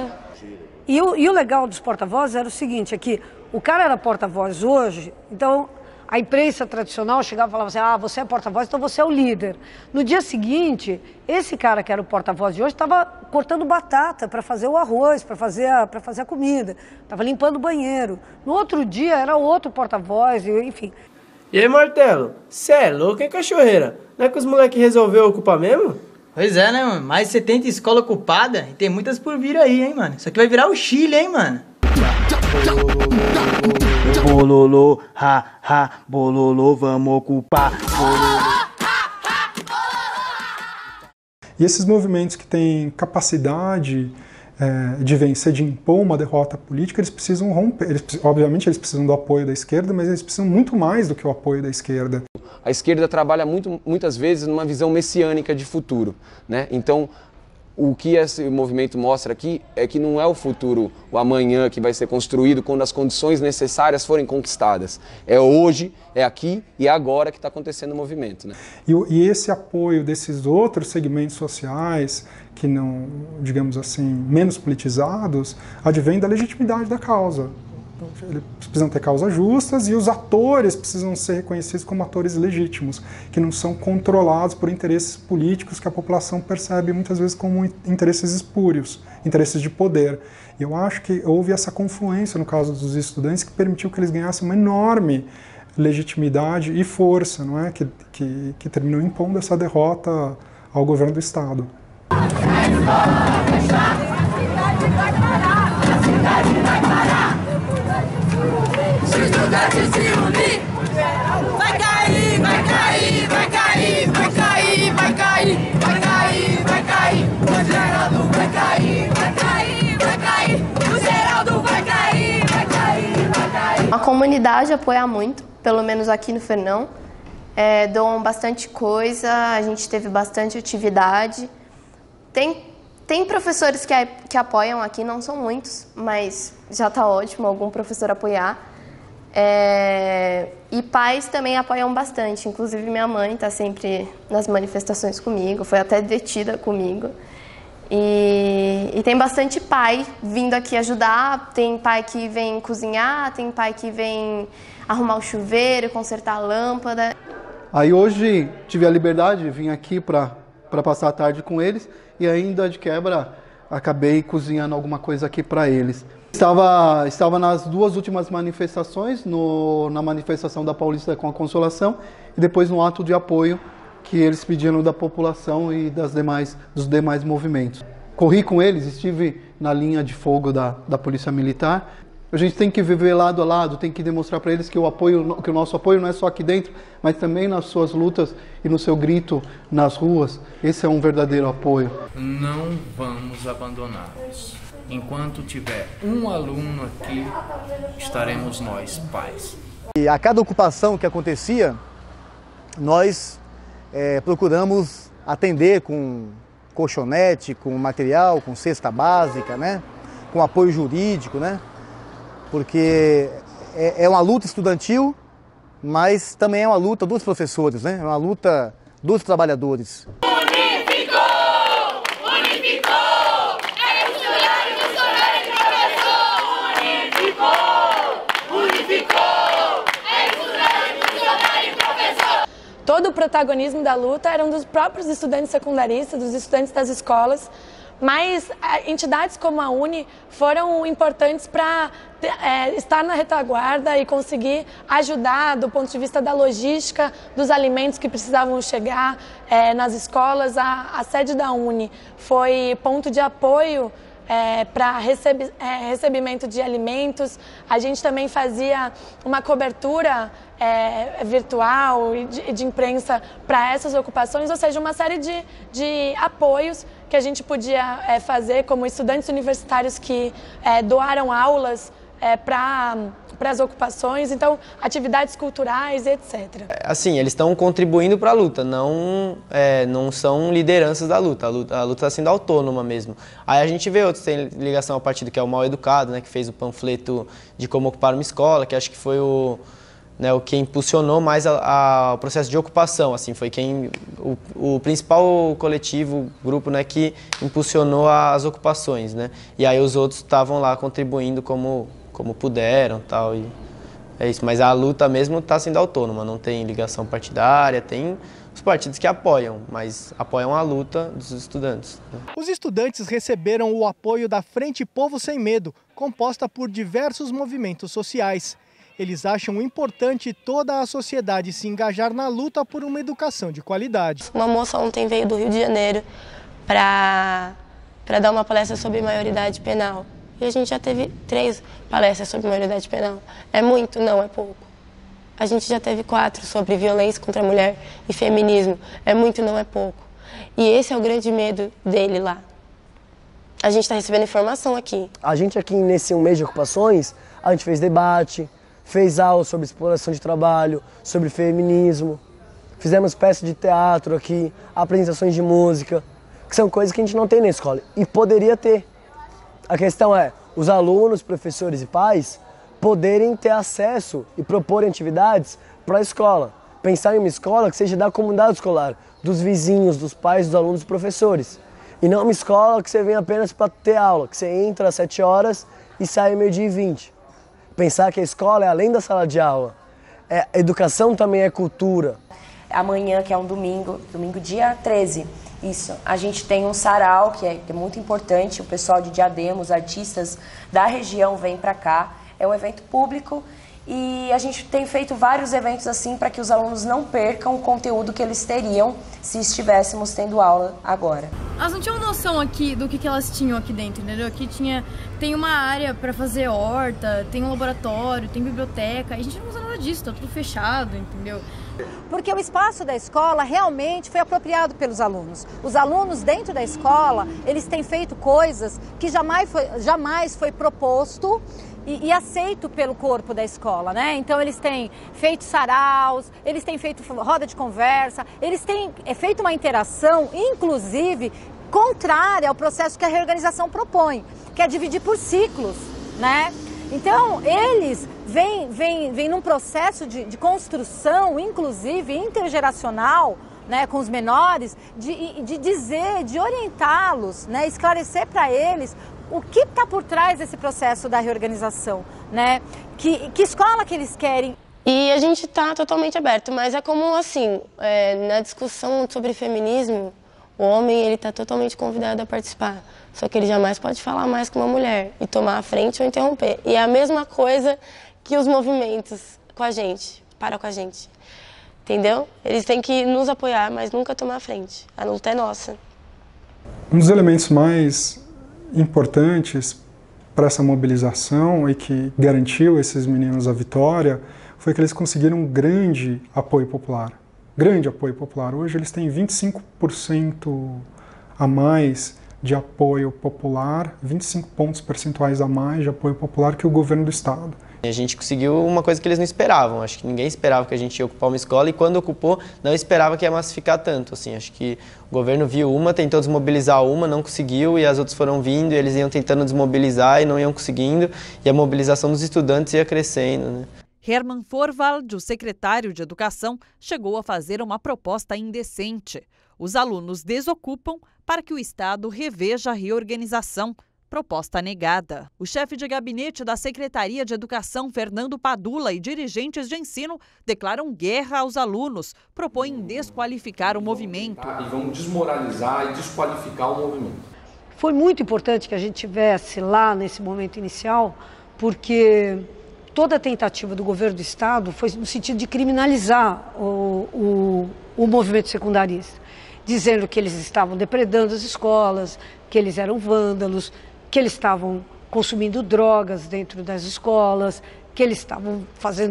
S25: E o legal dos porta-vozes era o seguinte, é que o cara era porta-voz hoje, então a imprensa tradicional chegava e falava assim, ah, você é porta-voz, então você é o líder. No dia seguinte, esse cara que era o porta-voz de hoje estava cortando batata para fazer o arroz, para fazer a comida, estava limpando o banheiro. No outro dia era outro porta-voz, enfim.
S29: E aí, Martelo, cê é louco, hein, cachorreira? Não é que os moleques resolveram ocupar mesmo?
S15: Pois é, né, mano? Mais de 70 escolas ocupadas e tem muitas por vir aí, hein, mano? Isso aqui vai virar o Chile, hein, mano?
S10: Bololô, ha, ha, bololô, vamos ocupar. Bololô.
S3: E esses movimentos que têm capacidade de vencer, de impor uma derrota política, eles precisam romper. Obviamente eles precisam do apoio da esquerda, mas eles precisam muito mais do que o apoio da esquerda.
S4: A esquerda trabalha muitas vezes numa visão messiânica de futuro, né? Então, o que esse movimento mostra aqui é que não é o futuro, o amanhã que vai ser construído quando as condições necessárias forem conquistadas. É hoje, é aqui e é agora que está acontecendo o movimento, né?
S3: E esse apoio desses outros segmentos sociais, que não, digamos assim, menos politizados, advém da legitimidade da causa. Eles precisam ter causas justas e os atores precisam ser reconhecidos como atores legítimos, que não são controlados por interesses políticos que a população percebe muitas vezes como interesses espúrios, interesses de poder. E eu acho que houve essa confluência no caso dos estudantes que permitiu que eles ganhassem uma enorme legitimidade e força, não é? Que terminou impondo essa derrota ao governo do Estado.
S19: Se os estudantes se unir, vai cair, vai cair, vai cair, vai cair, vai cair, vai cair, vai cair, o Geraldo vai cair, vai cair, vai cair, o Geraldo vai cair, vai cair, vai cair.
S12: A comunidade apoia muito, pelo menos aqui no Fernão. Doam bastante coisa, a gente teve bastante atividade. Tem professores que apoiam aqui, não são muitos, mas já está ótimo algum professor apoiar. E pais também apoiam bastante, inclusive minha mãe está sempre nas manifestações comigo, foi até detida comigo. E tem bastante pai vindo aqui ajudar, tem pai que vem cozinhar, tem pai que vem arrumar o chuveiro, consertar a lâmpada.
S5: Aí hoje tive a liberdade de vir aqui para passar a tarde com eles e ainda de quebra acabei cozinhando alguma coisa aqui para eles. Estava nas duas últimas manifestações, na manifestação da Paulista com a Consolação e depois no ato de apoio que eles pediram da população e dos demais movimentos. Corri com eles, estive na linha de fogo da Polícia Militar. A gente tem que viver lado a lado, tem que demonstrar para eles que o nosso apoio não é só aqui dentro, mas também nas suas lutas e no seu grito nas ruas. Esse é um verdadeiro apoio.
S6: Não vamos abandoná-los. Enquanto tiver um aluno aqui, estaremos nós, pais.
S13: E a cada ocupação que acontecia, nós procuramos atender com colchonete, com material, com cesta básica, né? Com apoio jurídico, né? Porque é uma luta estudantil, mas também é uma luta dos professores, né? É uma luta dos trabalhadores.
S11: Todo o protagonismo da luta era dos próprios estudantes secundaristas, dos estudantes das escolas, mas entidades como a UNE foram importantes para estar na retaguarda e conseguir ajudar do ponto de vista da logística, dos alimentos que precisavam chegar nas escolas. A sede da UNE foi ponto de apoio para recebimento de alimentos. A gente também fazia uma cobertura virtual e de imprensa para essas ocupações, ou seja, uma série de apoios que a gente podia fazer como estudantes universitários que doaram aulas para as ocupações, então atividades culturais, etc.
S14: Assim, eles estão contribuindo para a luta, não são lideranças da luta, a luta está sendo autônoma mesmo. Aí a gente vê outros, tem ligação ao partido que é o Mal Educado, né, que fez o panfleto de como ocupar uma escola, que acho que foi o que impulsionou mais o processo de ocupação, assim, foi o principal coletivo, grupo, né, que impulsionou as ocupações, né, e aí os outros estavam lá contribuindo como puderam, tal, e é isso. Mas a luta mesmo está sendo autônoma, não tem ligação partidária, tem os partidos que apoiam, mas apoiam a luta dos estudantes, né?
S16: Os estudantes receberam o apoio da Frente Povo Sem Medo, composta por diversos movimentos sociais. Eles acham importante toda a sociedade se engajar na luta por uma educação de qualidade.
S11: Uma moça ontem veio do Rio de Janeiro para dar uma palestra sobre maioridade penal. E a gente já teve 3 palestras sobre maioridade penal. É muito? Não, é pouco. A gente já teve 4 sobre violência contra a mulher e feminismo. É muito? Não, é pouco.
S12: E esse é o grande medo dele lá. A gente está recebendo informação aqui.
S1: A gente aqui nesse mês de ocupações, a gente fez debate, fez aula sobre exploração de trabalho, sobre feminismo, fizemos peças de teatro aqui, apresentações de música, que são coisas que a gente não tem na escola e poderia ter. A questão é os alunos, professores e pais poderem ter acesso e proporem atividades para a escola. Pensar em uma escola que seja da comunidade escolar, dos vizinhos, dos pais, dos alunos e professores. E não uma escola que você vem apenas para ter aula, que você entra às 7 horas e sai às 12h20. Pensar que a escola é além da sala de aula. Educação também é cultura.
S27: Amanhã, que é um domingo dia 13, isso, a gente tem um sarau que é muito importante, o pessoal de Diadema, os artistas da região vêm para cá, é um evento público e a gente tem feito vários eventos assim para que os alunos não percam o conteúdo que eles teriam se estivéssemos tendo aula agora.
S9: Elas não tinham noção aqui do que elas tinham aqui dentro, entendeu? Aqui tem uma área para fazer horta, tem um laboratório, tem biblioteca, e a gente não usa nada disso, tá tudo fechado, entendeu?
S17: Porque o espaço da escola realmente foi apropriado pelos alunos. Os alunos dentro da escola, eles têm feito coisas que jamais foi proposto e aceito pelo corpo da escola, né? Então eles têm feito saraus, eles têm feito roda de conversa, eles têm feito uma interação, inclusive, contrária ao processo que a reorganização propõe, que é dividir por ciclos, né? Então, eles vêm num processo de construção, inclusive intergeracional, né, com os menores, de dizer, de orientá-los, né, esclarecer para eles o que está por trás desse processo da reorganização, né? Que escola que eles querem.
S12: E a gente está totalmente aberto, mas é como assim, na discussão sobre feminismo, o homem ele está totalmente convidado a participar. Só que ele jamais pode falar mais que uma mulher e tomar a frente ou interromper. E é a mesma coisa que os movimentos com a gente, para com a gente. Entendeu? Eles têm que nos apoiar, mas nunca tomar a frente. A luta é nossa.
S3: Um dos elementos mais importantes para essa mobilização e que garantiu esses meninos a vitória foi que eles conseguiram um grande apoio popular. Grande apoio popular. Hoje eles têm 25% a mais de apoio popular, 25 pontos percentuais a mais de apoio popular que o governo do estado.
S14: A gente conseguiu uma coisa que eles não esperavam. Acho que ninguém esperava que a gente ia ocupar uma escola e quando ocupou, não esperava que ia massificar tanto. Assim, acho que o governo viu uma, tentou desmobilizar uma, não conseguiu e as outras foram vindo e eles iam tentando desmobilizar e não iam conseguindo e a mobilização dos estudantes ia crescendo, né?
S20: Herman Forwald, o secretário de Educação, chegou a fazer uma proposta indecente. Os alunos desocupam para que o Estado reveja a reorganização. Proposta negada. O chefe de gabinete da Secretaria de Educação, Fernando Padula, e dirigentes de ensino declaram guerra aos alunos, propõem desqualificar o movimento.
S21: E vão desmoralizar e desqualificar o movimento.
S25: Foi muito importante que a gente tivesse lá nesse momento inicial, porque toda a tentativa do governo do Estado foi no sentido de criminalizar o movimento secundarista, dizendo que eles estavam depredando as escolas, que eles eram vândalos, que eles estavam consumindo drogas dentro das escolas, que eles estavam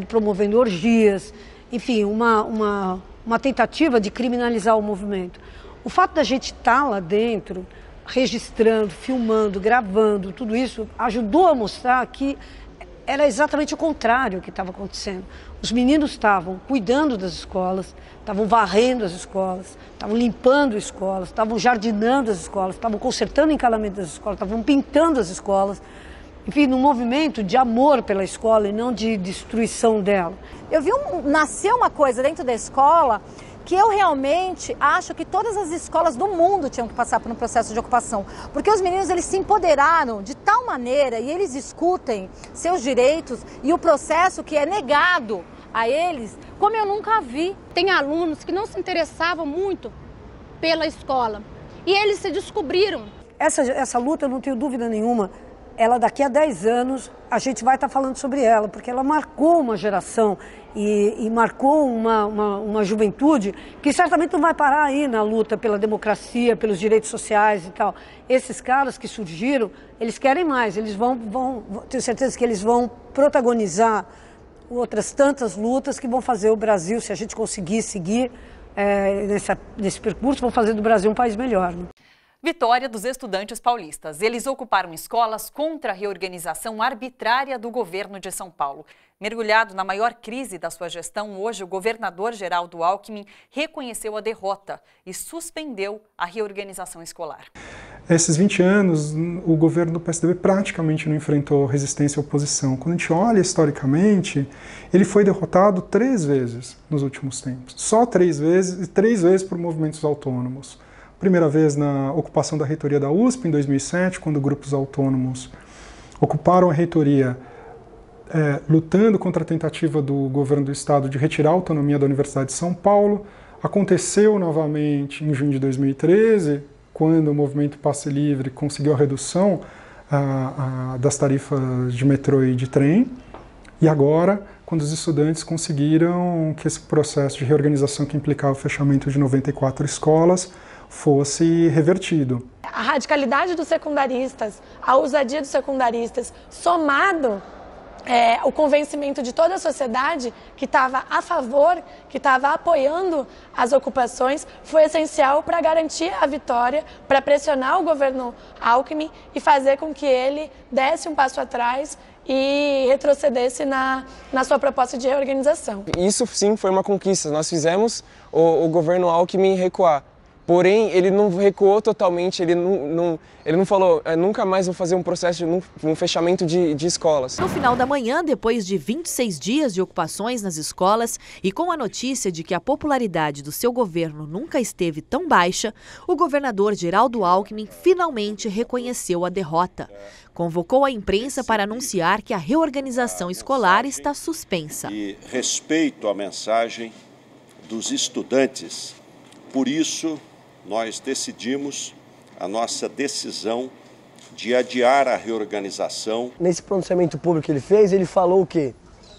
S25: promovendo orgias, enfim, uma tentativa de criminalizar o movimento. O fato da gente estar lá dentro, registrando, filmando, gravando, tudo isso ajudou a mostrar que era exatamente o contrário que estava acontecendo. Os meninos estavam cuidando das escolas, estavam varrendo as escolas, estavam limpando as escolas, estavam jardinando as escolas, estavam consertando o encalamento das escolas, estavam pintando as escolas. Enfim, num movimento de amor pela escola e não de destruição dela.
S17: Eu vi nascer uma coisa dentro da escola que eu realmente acho que todas as escolas do mundo tinham que passar por um processo de ocupação. Porque os meninos, eles se empoderaram de tal maneira e eles discutem seus direitos e o processo que é negado a eles, como eu nunca vi.
S22: Tem alunos que não se interessavam muito pela escola e eles se descobriram.
S25: Essa luta, eu não tenho dúvida nenhuma, ela daqui a 10 anos a gente vai estar falando sobre ela, porque ela marcou uma geração e marcou uma juventude que certamente não vai parar aí na luta pela democracia, pelos direitos sociais e tal. Esses caras que surgiram, eles querem mais, eles tenho certeza que eles vão protagonizar outras tantas lutas que vão fazer o Brasil, se a gente conseguir seguir, nesse percurso, vão fazer do Brasil um país melhor. Né?
S20: Vitória dos estudantes paulistas. Eles ocuparam escolas contra a reorganização arbitrária do governo de São Paulo. Mergulhado na maior crise da sua gestão, hoje o governador Geraldo Alckmin reconheceu a derrota e suspendeu a reorganização escolar.
S3: Esses 20 anos, o governo do PSDB praticamente não enfrentou resistência à oposição. Quando a gente olha historicamente, ele foi derrotado 3 vezes nos últimos tempos. Só 3 vezes, e 3 vezes por movimentos autônomos. Primeira vez na ocupação da reitoria da USP, em 2007, quando grupos autônomos ocuparam a reitoria, lutando contra a tentativa do governo do estado de retirar a autonomia da Universidade de São Paulo. Aconteceu novamente em junho de 2013, quando o movimento Passe Livre conseguiu a redução das tarifas de metrô e de trem. E agora, quando os estudantes conseguiram que esse processo de reorganização que implicava o fechamento de 94 escolas fosse revertido.
S2: A radicalidade dos secundaristas, a ousadia dos secundaristas, somado o convencimento de toda a sociedade que estava a favor, que estava apoiando as ocupações, foi essencial para garantir a vitória, para pressionar o governo Alckmin e fazer com que ele desse um passo atrás e retrocedesse na sua proposta de reorganização.
S4: Isso sim foi uma conquista, nós fizemos o governo Alckmin recuar. Porém, ele não recuou totalmente, ele não falou, nunca mais vou fazer um processo, um fechamento de escolas.
S7: No final da manhã, depois de 26 dias de ocupações nas escolas e com a notícia de que a popularidade do seu governo nunca esteve tão baixa, o governador Geraldo Alckmin finalmente reconheceu a derrota. Convocou a imprensa para anunciar que a reorganização escolar está suspensa.
S8: E respeito à mensagem dos estudantes, por isso, nós decidimos a nossa decisão de adiar a reorganização.
S1: Nesse pronunciamento público que ele fez, ele falou o quê?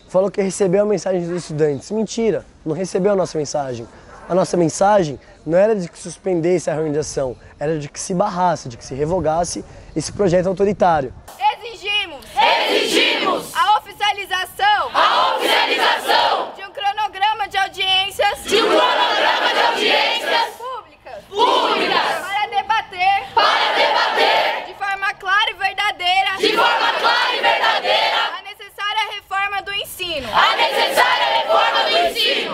S1: Falou que recebeu a mensagem dos estudantes. Mentira, não recebeu a nossa mensagem. A nossa mensagem não era de que suspendesse a reorganização, era de que se barrasse, de que se revogasse esse projeto autoritário.
S19: Exigimos a oficialização de um cronograma de audiências públicas para debater de forma clara e verdadeira a necessária reforma do ensino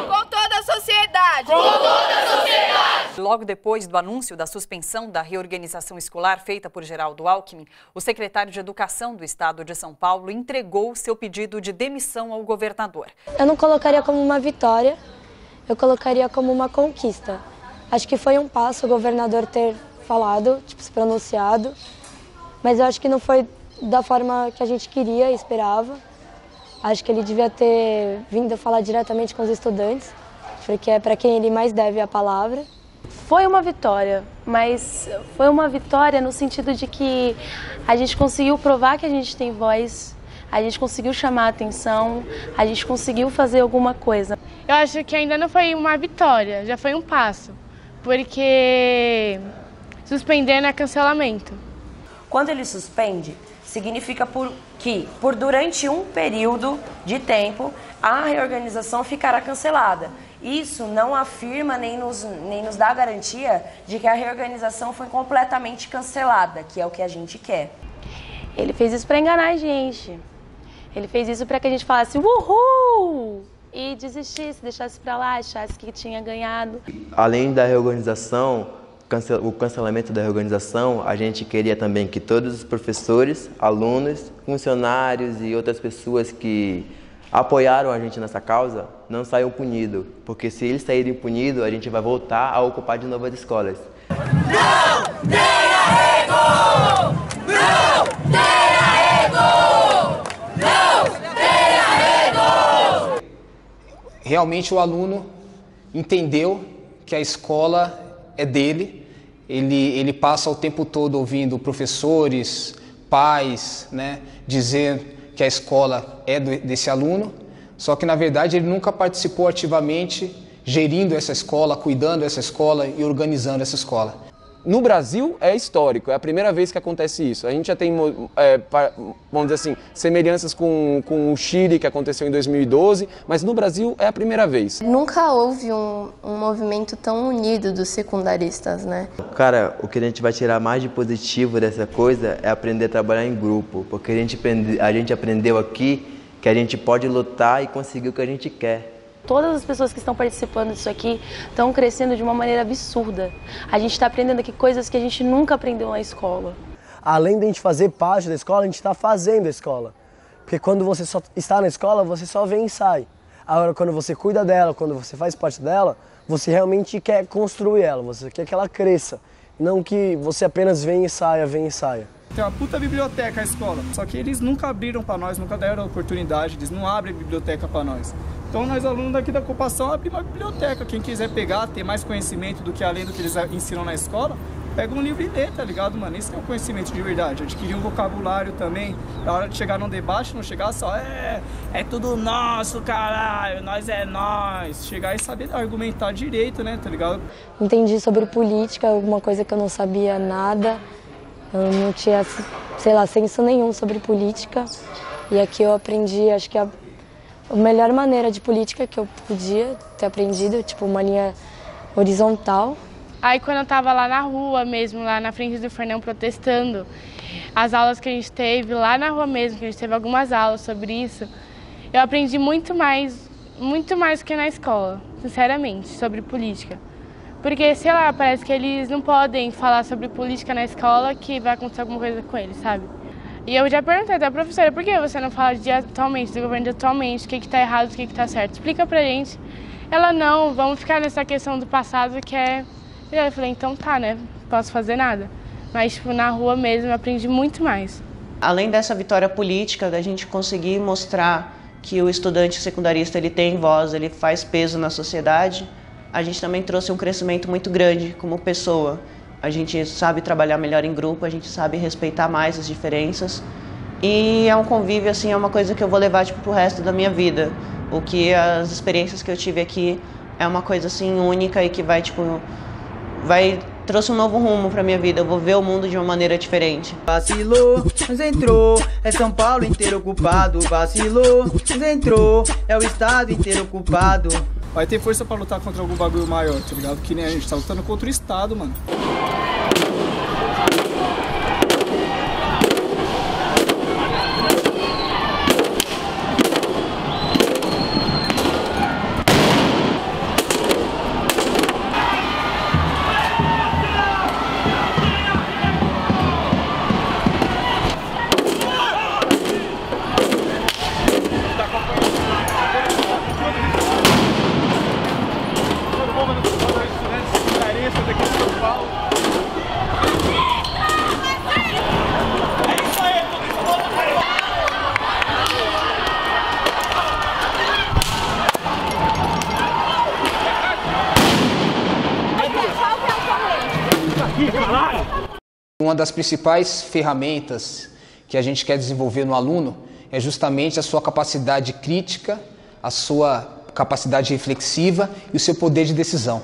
S19: com toda a sociedade.
S20: Logo depois do anúncio da suspensão da reorganização escolar feita por Geraldo Alckmin, o secretário de Educação do Estado de São Paulo entregou seu pedido de demissão ao governador.
S11: Eu não colocaria como uma vitória, eu colocaria como uma conquista. Acho que foi um passo o governador ter falado, se pronunciado, mas eu acho que não foi da forma que a gente queria e esperava. Acho que ele devia ter vindo falar diretamente com os estudantes, porque é para quem ele mais deve a palavra.
S27: Foi uma vitória, mas foi uma vitória no sentido de que a gente conseguiu provar que a gente tem voz, a gente conseguiu chamar a atenção, a gente conseguiu fazer alguma coisa.
S18: Eu acho que ainda não foi uma vitória, já foi um passo, porque suspender não é cancelamento.
S27: Quando ele suspende, significa que durante um período de tempo a reorganização ficará cancelada. Isso não afirma nem nos dá a garantia de que a reorganização foi completamente cancelada, que é o que a gente quer. Ele fez isso para enganar a gente. Ele fez isso para que a gente falasse uhul! E desistisse, deixasse para lá, achasse que tinha ganhado.
S23: Além da reorganização, o cancelamento da reorganização, a gente queria também que todos os professores, alunos, funcionários e outras pessoas que apoiaram a gente nessa causa não saiam punidos, porque se eles saírem punidos, a gente vai voltar a ocupar de novo as escolas.
S19: Não tenha ego! Não tenha ego! Não tenha ego!
S24: Realmente o aluno entendeu que a escola é dele, ele passa o tempo todo ouvindo professores, pais, dizer que a escola é desse aluno, só que na verdade ele nunca participou ativamente gerindo essa escola, cuidando dessa escola e organizando essa escola.
S4: No Brasil é histórico, é a primeira vez que acontece isso. A gente já tem, vamos dizer assim, semelhanças com o Chile, que aconteceu em 2012, mas no Brasil é a primeira vez.
S12: Nunca houve um movimento tão unido dos secundaristas, né?
S23: Cara, o que a gente vai tirar mais de positivo dessa coisa é aprender a trabalhar em grupo, porque a gente aprendeu aqui que a gente pode lutar e conseguir o que a gente quer.
S27: Todas as pessoas que estão participando disso aqui estão crescendo de uma maneira absurda. A gente está aprendendo aqui coisas que a gente nunca aprendeu na escola.
S1: Além de a gente fazer parte da escola, a gente está fazendo a escola. Porque quando você só está na escola, você só vem e sai. Agora, quando você cuida dela, quando você faz parte dela, você realmente quer construir ela, você quer que ela cresça. Não que você apenas venha e saia, venha e saia.
S5: Tem uma puta biblioteca a escola, só que eles nunca abriram para nós, nunca deram oportunidade, eles não abrem biblioteca para nós. Então nós alunos daqui da ocupação abrimos uma biblioteca, quem quiser pegar, ter mais conhecimento do que além do que eles ensinam na escola, pega um livro e lê, tá ligado, mano? Isso que é um conhecimento de verdade, adquirir um vocabulário também, na hora de chegar num debate, não chegar só, é tudo nosso, caralho, nós é nós. Chegar e saber argumentar direito, né, tá ligado?
S11: Entendi sobre política, alguma coisa que eu não sabia nada. Eu não tinha, sei lá, senso nenhum sobre política. E aqui eu aprendi, acho que a melhor maneira de política que eu podia ter aprendido, tipo uma linha horizontal.
S18: Aí quando eu tava lá na rua mesmo, lá na frente do Fernão protestando, as aulas que a gente teve lá na rua mesmo, que a gente teve algumas aulas sobre isso, eu aprendi muito mais que na escola, sinceramente, sobre política. Porque, sei lá, parece que eles não podem falar sobre política na escola que vai acontecer alguma coisa com eles, sabe? E eu já perguntei até a professora, por que você não fala de atualmente, do governo de atualmente, o que está errado, o que está certo? Explica pra gente. Ela, não, vamos ficar nessa questão do passado que é... Eu falei, então tá, né, posso fazer nada. Mas, tipo, na rua mesmo eu aprendi muito mais.
S6: Além dessa vitória política, da gente conseguir mostrar que o estudante secundarista ele tem voz, ele faz peso na sociedade, a gente também trouxe um crescimento muito grande como pessoa. A gente sabe trabalhar melhor em grupo, a gente sabe respeitar mais as diferenças. E é um convívio, assim, é uma coisa que eu vou levar, tipo, pro resto da minha vida. O que as experiências que eu tive aqui é uma coisa, assim, única e que vai, tipo, trouxe um novo rumo pra minha vida. Eu vou ver o mundo de uma maneira diferente.
S10: Vacilou, mas entrou, é São Paulo inteiro ocupado. Vacilou, mas entrou, é o estado inteiro ocupado.
S5: Vai ter força pra lutar contra algum bagulho maior, tá ligado? Que nem a gente tá lutando contra o Estado, mano.
S24: Uma das principais ferramentas que a gente quer desenvolver no aluno é justamente a sua capacidade crítica, a sua capacidade reflexiva e o seu poder de decisão.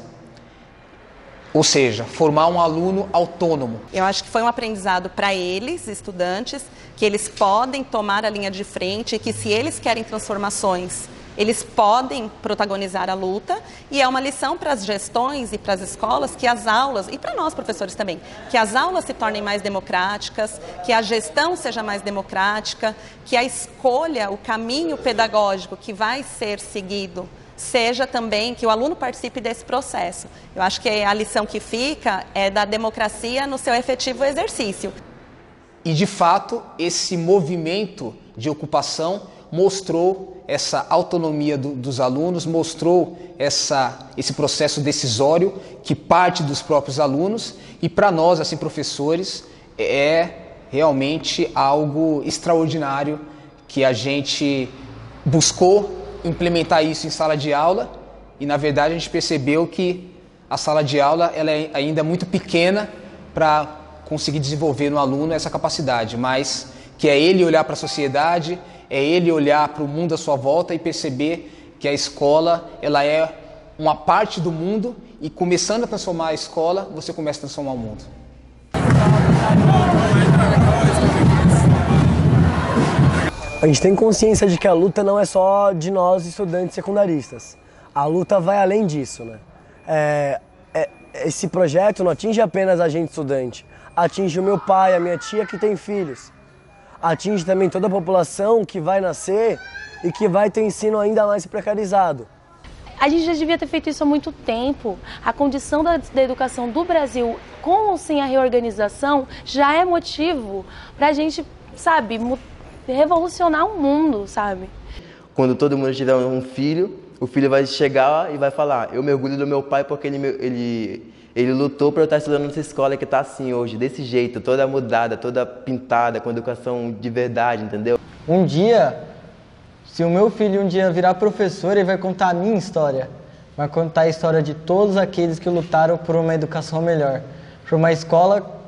S24: Ou seja, formar um aluno autônomo.
S13: Eu acho que foi um aprendizado para eles, estudantes, que eles podem tomar a linha de frente e que se eles querem transformações, eles podem protagonizar a luta, e é uma lição para as gestões e para as escolas que as aulas, e para nós professores também, que as aulas se tornem mais democráticas, que a gestão seja mais democrática, que a escolha, o caminho pedagógico que vai ser seguido, seja também que o aluno participe desse processo. Eu acho que a lição que fica é da democracia no seu efetivo exercício.
S24: E de fato, esse movimento de ocupação mostrou essa autonomia dos alunos, mostrou esse processo decisório que parte dos próprios alunos, e para nós, assim, professores, é realmente algo extraordinário que a gente buscou implementar isso em sala de aula, e na verdade a gente percebeu que a sala de aula ela é ainda muito pequena para conseguir desenvolver no aluno essa capacidade, mas que é ele olhar para a sociedade, é ele olhar para o mundo à sua volta e perceber que a escola ela é uma parte do mundo e começando a transformar a escola, você começa a transformar o mundo.
S1: A gente tem consciência de que a luta não é só de nós, estudantes secundaristas. A luta vai além disso, né? Esse projeto não atinge apenas a gente estudante, atinge o meu pai, a minha tia que tem filhos. Atinge também toda a população que vai nascer e que vai ter ensino ainda mais precarizado.
S9: A gente já devia ter feito isso há muito tempo. A condição da educação do Brasil, com ou sem a reorganização, já é motivo para a gente, sabe, revolucionar o mundo, sabe?
S23: Quando todo mundo tiver um filho, o filho vai chegar e vai falar: eu me orgulho do meu pai porque ele lutou para eu estar estudando nessa escola que está assim hoje, desse jeito, toda mudada, toda pintada, com educação de verdade, entendeu?
S14: Um dia, se o meu filho um dia virar professor, ele vai contar a minha história. Vai contar a história de todos aqueles que lutaram por uma educação melhor. Por uma escola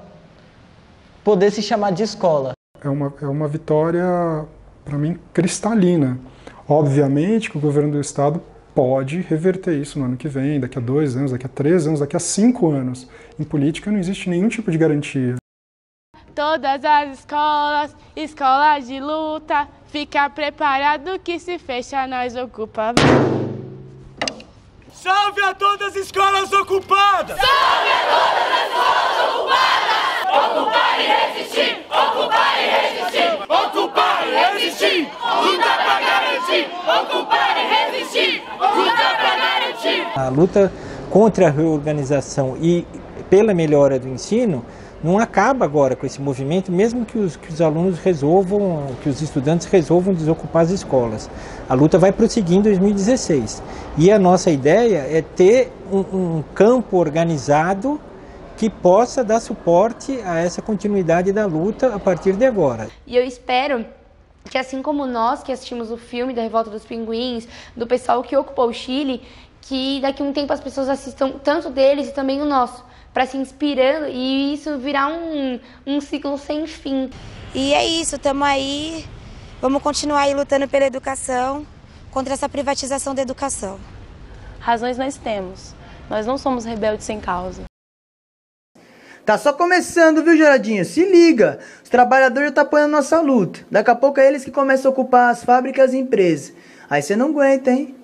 S14: poder se chamar de escola.
S3: É uma vitória, para mim, cristalina. Obviamente que o governo do estado pode reverter isso no ano que vem, daqui a 2 anos, daqui a 3 anos, daqui a 5 anos. Em política não existe nenhum tipo de garantia.
S18: Todas as escolas, escolas de luta, fica preparado que se fecha nós ocupa.
S19: Salve a todas as escolas ocupadas! Salve a todas as escolas ocupadas! Ocupar e resistir! Ocupar e resistir! Ocupar e resistir! Luta pra garantir! Ocupar e resistir! Luta pra garantir!
S15: A luta contra a reorganização e pela melhora do ensino não acaba agora com esse movimento, mesmo que os alunos resolvam, que os estudantes resolvam desocupar as escolas. A luta vai prosseguir em 2016. E a nossa ideia é ter um campo organizado que possa dar suporte a essa continuidade da luta a partir de agora.
S16: E eu espero que, assim como nós que assistimos o filme da Revolta dos Pinguins, do pessoal que ocupou o Chile, que daqui a um tempo as pessoas assistam tanto deles e também o nosso, para se inspirando e isso virar um ciclo sem fim.
S17: E é isso, estamos aí, vamos continuar aí lutando pela educação, contra essa privatização da educação.
S9: Razões nós temos, nós não somos rebeldes sem causa.
S10: Tá só começando, viu, Geradinho? Se liga! Os trabalhadores já estão apoiando nossa luta. Daqui a pouco é eles que começam a ocupar as fábricas e empresas. Aí você não aguenta, hein?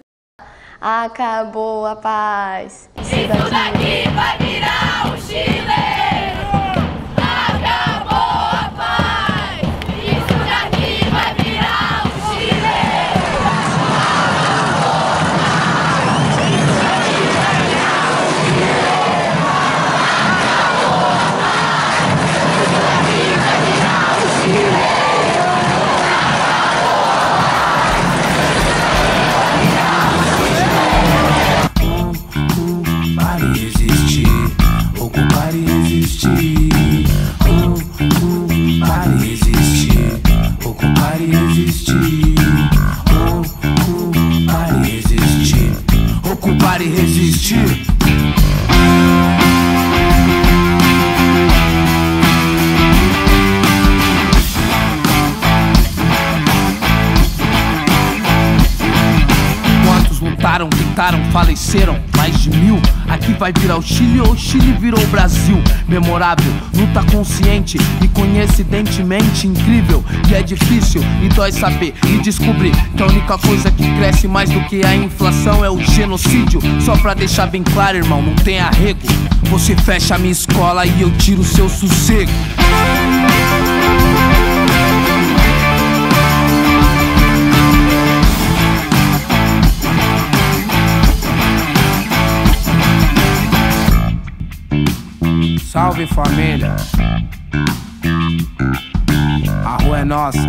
S12: Acabou a paz.
S19: Isso daqui vai virar o Chile! Acabou a paz! Isso daqui vai virar o Chile!
S21: Ocupar e resistir, ocupar e resistir, ocupar e resistir, ocupar e resistir, ocupar e resistir. Quantos lutaram, tentaram, faleceram? Mais de 1000. Aqui vai virar o Chile ou o Chile virou o Brasil. Memorável, luta consciente e coincidentemente incrível. E é difícil e dói saber e descobrir que a única coisa que cresce mais do que a inflação é o genocídio. Só pra deixar bem claro, irmão, não tem arrego. Você fecha a minha escola e eu tiro o seu sossego. Salve família, a rua é nossa.